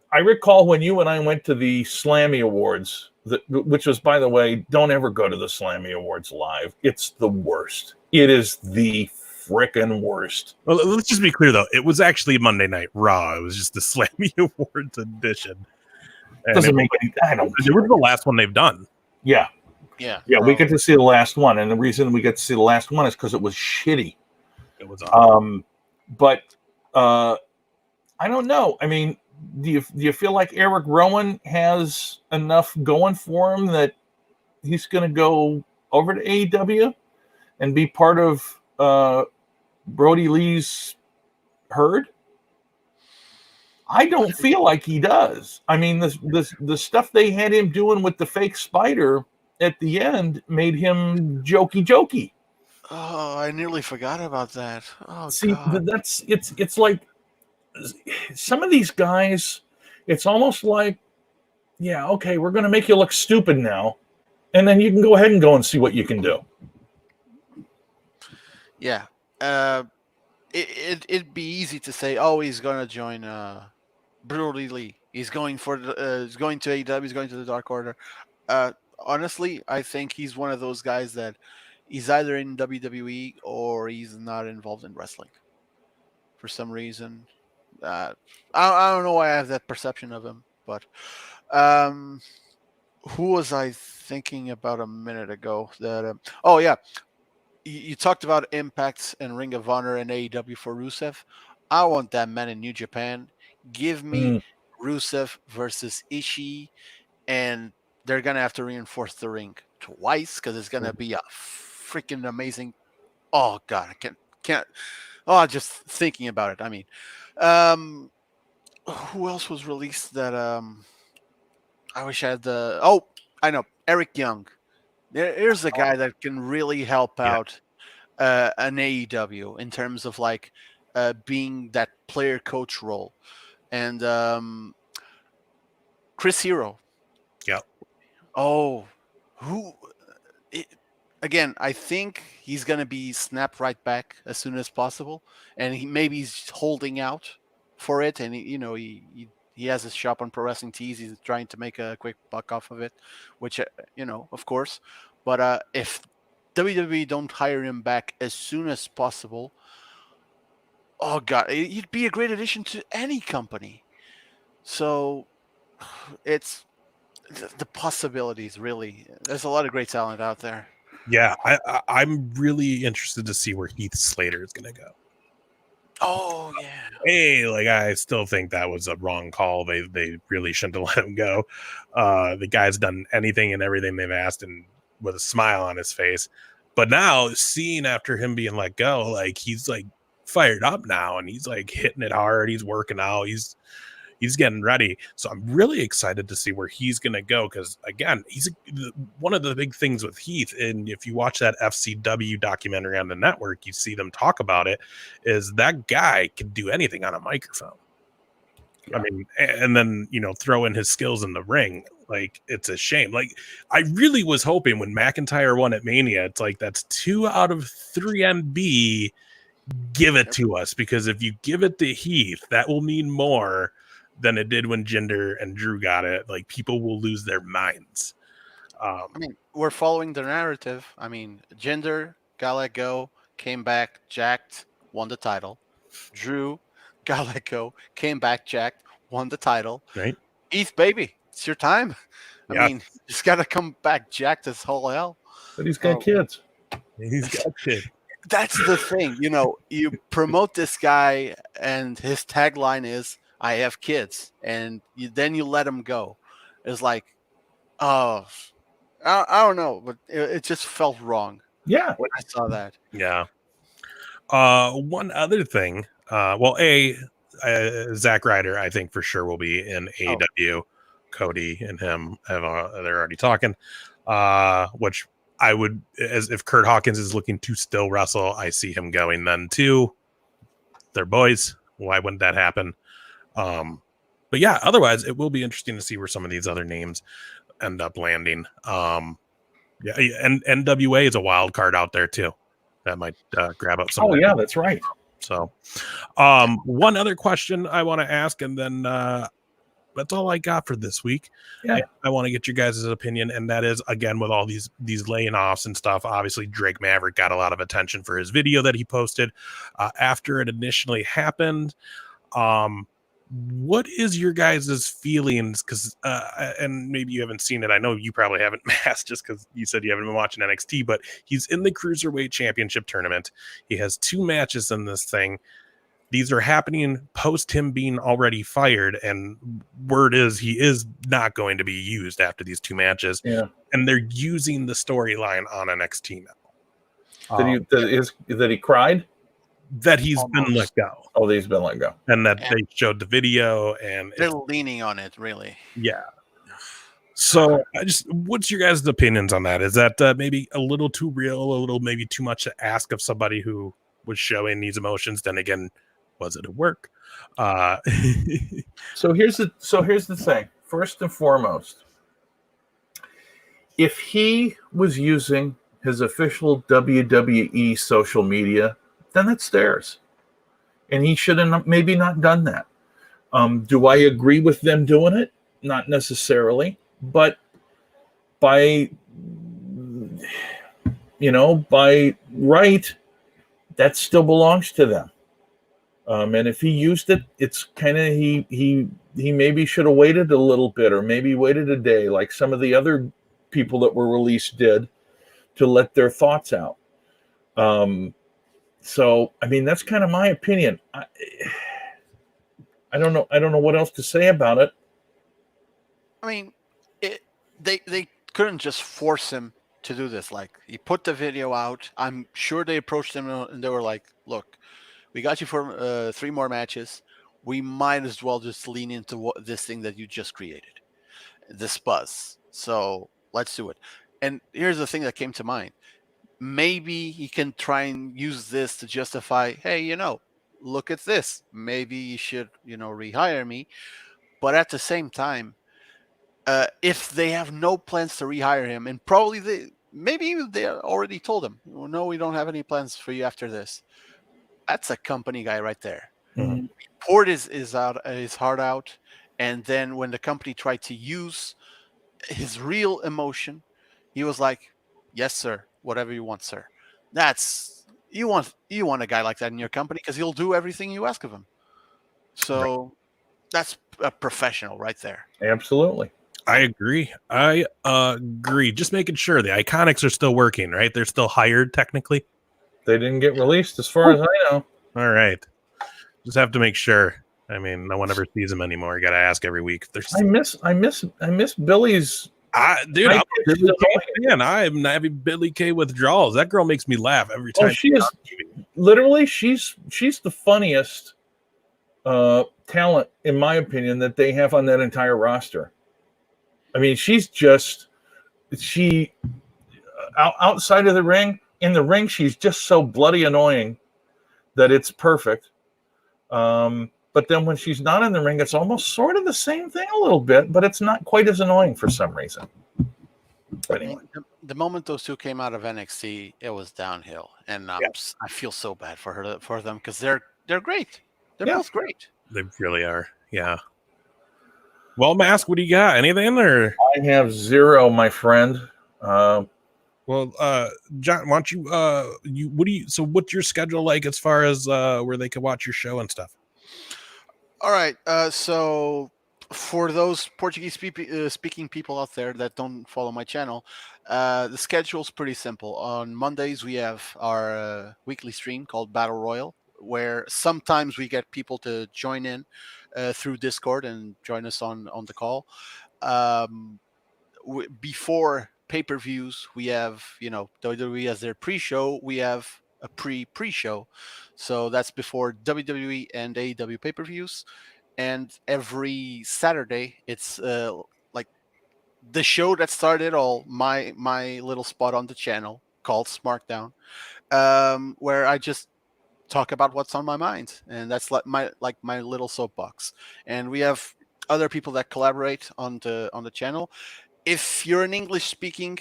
I recall when you and I went to the Slammy Awards, which was, by the way, don't ever go to the Slammy Awards live. It's the worst. It is the frickin' worst. Well, let's just be clear, though. It was actually Monday Night Raw. It was just the Slammy Awards edition. Doesn't make any. I don't. It was the last one they've done. Yeah. We get to see the last one, and the reason we get to see the last one is because it was shitty. It was awesome. But I don't know. I mean, do you feel like Eric Rowan has enough going for him that he's going to go over to AEW and be part of Brody Lee's herd? I don't feel like he does. I mean, the stuff they had him doing with the fake spider at the end made him jokey. Oh, I nearly forgot about that. Oh, see, God. it's like some of these guys, it's almost like, yeah, okay, we're going to make you look stupid now, and then you can go ahead and go and see what you can do. Yeah. It'd be easy to say, oh, he's going to join Brody Lee. He's going he's going to AEW. He's going to the Dark Order. Honestly, I think he's one of those guys that he's either in WWE or he's not involved in wrestling for some reason. I don't know why I have that perception of him, but who was I thinking about a minute ago? That oh yeah, you talked about Impact and Ring of Honor and AEW for Rusev. I want that man in New Japan. Give me Rusev versus Ishii, and they're gonna have to reinforce the ring twice because it's gonna be a freaking amazing. Oh god, I can't. Oh, just thinking about it. I mean, who else was released that I wish I had the. Oh, I know, Eric Young. Here's a guy that can really help out an AEW in terms of like being that player coach role, and Chris Hero. Yeah. Oh, again, I think he's going to be snapped right back as soon as possible, and maybe he's holding out for it, and he has his shop on Pro Wrestling Tees. He's trying to make a quick buck off of it, which of course. But if WWE don't hire him back as soon as possible, oh god, he'd be a great addition to any company. So it's the possibilities. Really, there's a lot of great talent out there. Yeah, I'm really interested to see where Heath Slater is going to go. Oh yeah. Hey, like I still think that was a wrong call. They really shouldn't have let him go. The guy's done anything and everything they've asked, and with a smile on his face. But now, seeing after him being let go, like he's like fired up now, and he's like hitting it hard. He's working out. He's getting ready. So I'm really excited to see where he's going to go. Because again, he's one of the big things with Heath. And if you watch that FCW documentary on the network, you see them talk about it, is that guy can do anything on a microphone. Yeah. I mean, and then, throw in his skills in the ring. Like, it's a shame. Like, I really was hoping when McIntyre won at Mania, it's like, that's 2 out of 3 MB. Give it to us. Because if you give it to Heath, that will mean more than it did when Jinder and Drew got it. Like, people will lose their minds. I mean, we're following the narrative. I mean, Jinder got let go, came back, jacked, won the title. Drew got let go, came back, jacked, won the title. Right. Heath, baby, it's your time. Yeah. I mean, he's got to come back jacked as whole hell. But he's got kids. He's got kids. That's the thing. You promote this guy, and his tagline is, I have kids, and then you let him go. It's like, oh, I don't know, but it just felt wrong. Yeah, when I saw that. Yeah. One other thing. Zack Ryder, I think for sure will be in AEW. Cody and him they're already talking. Which I would, as if Kurt Hawkins is looking to still wrestle, I see him going then too. They're boys. Why wouldn't that happen? But yeah, otherwise it will be interesting to see where some of these other names end up landing. Yeah, and NWA is a wild card out there too. That might grab up some. Oh yeah, that's right. So, one other question I want to ask, and then that's all I got for this week. Yeah, I want to get your guys' opinion, and that is, again, with all these laying offs and stuff. Obviously, Drake Maverick got a lot of attention for his video that he posted after it initially happened. What is your guys' feelings? Because and maybe you haven't seen it. I know you probably haven't, Mass, just because you said you haven't been watching NXT. But he's in the Cruiserweight Championship tournament. He has 2 matches in this thing. These are happening post him being already fired, and word is he is not going to be used after these 2 matches. Yeah, and they're using the storyline on NXT now. That he cried. That he's been let go. Oh, he's been let go. And that they showed the video, and they're leaning on it, really. Yeah. So what's your guys' opinions on that? Is that maybe a little too real, a little maybe too much to ask of somebody who was showing these emotions? Then again, Was it at work? So here's the thing. First and foremost, if he was using his official WWE social media, then it's theirs, and he should have maybe not done that. Do I agree with them doing it? Not necessarily, but by by right, that still belongs to them. And if he used it, it's kind of he maybe should have waited a little bit, or maybe waited a day, like some of the other people that were released did, to let their thoughts out. So I mean, that's kind of my opinion. I don't know what else to say about it. I mean, they couldn't just force him to do this. Like, he put the video out. I'm sure they approached him and they were like, "Look, we got you for 3 more matches. We might as well just lean into this thing that you just created, this buzz. So let's do it." And here's the thing that came to mind. Maybe he can try and use this to justify, hey, look at this. Maybe you should, rehire me. But at the same time, if they have no plans to rehire him, and probably maybe they already told him, no, we don't have any plans for you after this. That's a company guy right there. Mhm. He poured his heart out, and then when the company tried to use his real emotion, he was like, "Yes, sir. Whatever you want, sir." That's you want a guy like that in your company, because he'll do everything you ask of him. So that's a professional right there. Absolutely. I agree. I agree. Just making sure the Iconics are still working, right? They're still hired technically. They didn't get released, as far as I know. All right. Just have to make sure. I mean, no one ever sees them anymore. You got to ask every week. There's, I miss Billy's. dude, I'm a pitched Billy Kay annoying. fan. I'm having Billy Kay withdrawals. That girl makes me laugh every time. Oh, she is literally she's the funniest talent, in my opinion, that they have on that entire roster. I mean, she's just outside of the ring. In the ring, she's just so bloody annoying that it's perfect. But then when she's not in the ring, it's almost sort of the same thing a little bit, but it's not quite as annoying for some reason. But anyway, The moment those two came out of NXT, it was downhill, and I feel so bad for them, because they're great. They're both great. They really are. Yeah. Well, Mask, what do you got? Anything or? I have 0, my friend. Well, John, why don't you? So, what's your schedule like as far as where they can watch your show and stuff? All right. So for those Portuguese speaking people out there that don't follow my channel, the schedule's pretty simple. On Mondays, we have our weekly stream called Battle Royal, where sometimes we get people to join in through Discord and join us on the call. Before pay-per-views, we have, WWE has their pre-show. We have a pre-show. So that's before WWE and AEW pay-per-views. And every Saturday, it's like the show that started all, my little spot on the channel called Smarkdown, where I just talk about what's on my mind, and that's like my little soapbox. And we have other people that collaborate on the channel. If you're an English-speaking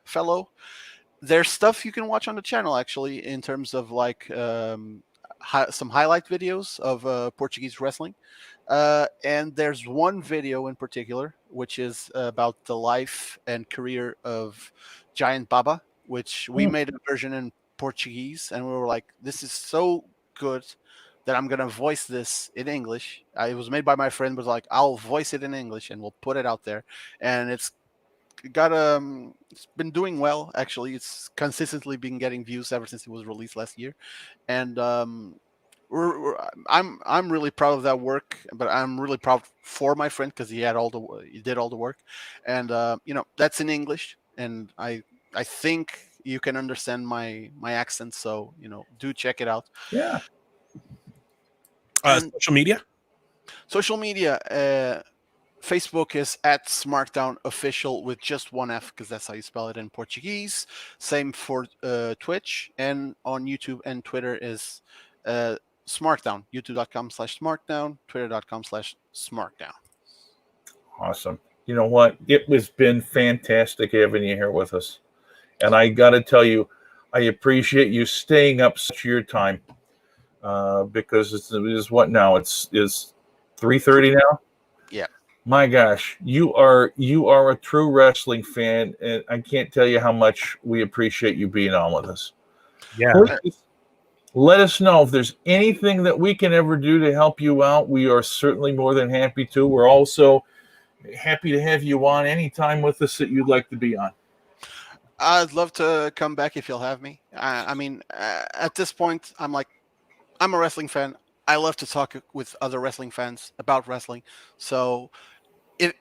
fellow, there's stuff you can watch on the channel, actually, in terms of like some highlight videos of Portuguese wrestling. And there's one video in particular, which is about the life and career of Giant Baba, which we made a version in Portuguese, and we were like, this is so good that I'm gonna voice this in English. It was made by my friend, but like, I'll voice it in English and we'll put it out there. And it's been doing well, actually. It's consistently been getting views ever since it was released last year. And I'm really proud of that work, but I'm really proud for my friend, because he did all the work. And that's in English, and I think you can understand my accent, so do check it out. Yeah. Social media. Facebook is at Smarkdown Official with just one F, because that's how you spell it in Portuguese. Same for Twitch, and on YouTube and Twitter is Smarkdown, youtube.com/Smarkdown, twitter.com/Smarkdown. Awesome. You know what? It has been fantastic having you here with us. And I got to tell you, I appreciate you staying up such your time because it's what now? It's 3:30 now? Yeah. My gosh, you are a true wrestling fan, and I can't tell you how much we appreciate you being on with us. Yeah. Please let us know if there's anything that we can ever do to help you out. We are certainly more than happy to. We're also happy to have you on anytime with us that you'd like to be on. I'd love to come back if you'll have me. I mean, at this point, I'm a wrestling fan. I love to talk with other wrestling fans about wrestling. So if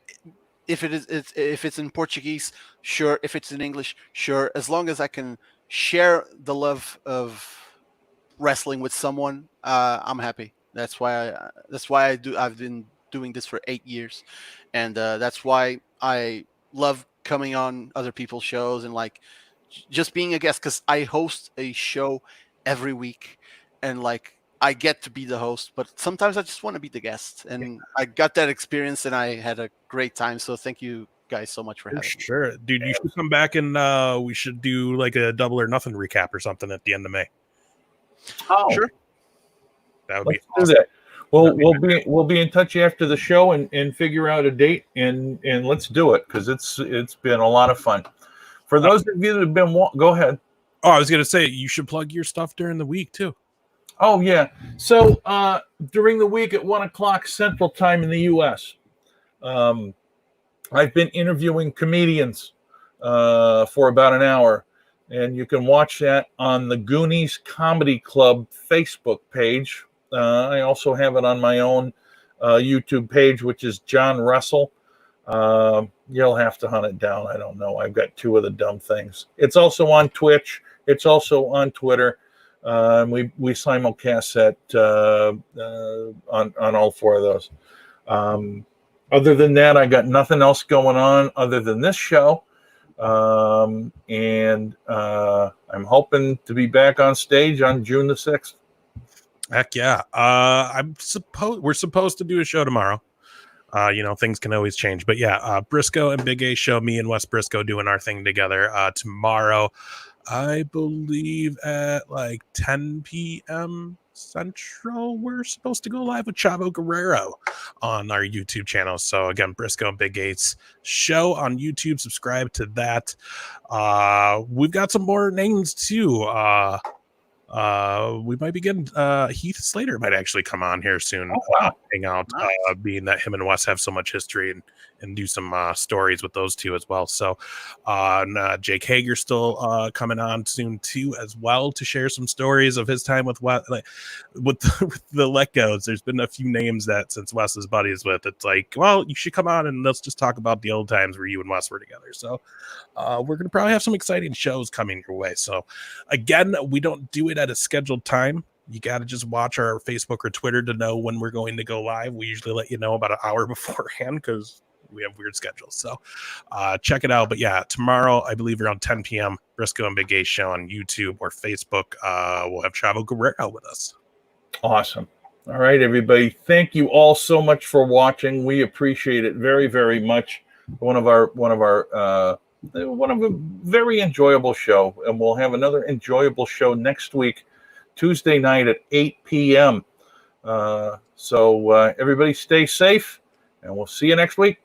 it's in Portuguese, sure. If it's in English, sure. As long as I can share the love of wrestling with someone, I'm happy. That's why I've been doing this for 8 years, and that's why I love coming on other people's shows and like just being a guest, because I host a show every week, and like I get to be the host, but sometimes I just want to be the guest, and I got that experience and I had a great time. So thank you guys so much for having me. Sure, dude. You should come back and we should do like a Double or Nothing recap or something at the end of May. Oh, Sure. That would be let's do that. Well, we'll be in touch after the show and figure out a date and let's do it because it's been a lot of fun. For those of you that have been, go ahead. Oh, I was gonna say you should plug your stuff during the week too. Oh yeah. So during the week at 1:00 Central Time in the U.S., I've been interviewing comedians for about an hour, and you can watch that on the Goonies Comedy Club Facebook page. I also have it on my own YouTube page, which is John Russell. You'll have to hunt it down. I don't know. I've got two of the dumb things. It's also on Twitch. It's also on Twitter. We simulcast that on all four of those. Other than that, I got nothing else going on other than this show. And I'm hoping to be back on stage on June the 6th. Heck yeah. We're supposed to do a show tomorrow. Things can always change, but yeah, Briscoe and Big A show, me and Wes Briscoe doing our thing together tomorrow. I believe at like 10 p.m. Central, we're supposed to go live with Chavo Guerrero on our YouTube channel. So again, Briscoe and Big Gates show on YouTube. Subscribe to that. We've got some more names too. We might be getting Heath Slater might actually come on here soon. Oh, wow. Hang out, being that him and Wes have so much history and do some stories with those two as well. So Jake Hager still coming on soon too as well to share some stories of his time with Wes, with the Let Go's. There's been a few names that since Wes is buddies with, it's like, well, you should come on and let's just talk about the old times where you and Wes were together. So we're gonna probably have some exciting shows coming your way. So again, we don't do it at a scheduled time. You got to just watch our Facebook or Twitter to know when we're going to go live. We usually let you know about an hour beforehand because we have weird schedules. So check it out. But yeah, tomorrow, I believe around 10 p.m., Briscoe and Big A show on YouTube or Facebook. We'll have Chavo Guerrero with us. Awesome. All right, everybody. Thank you all so much for watching. We appreciate it very, very much. One of a very enjoyable show, and we'll have another enjoyable show next week, Tuesday night at 8 p.m. So everybody stay safe, and we'll see you next week.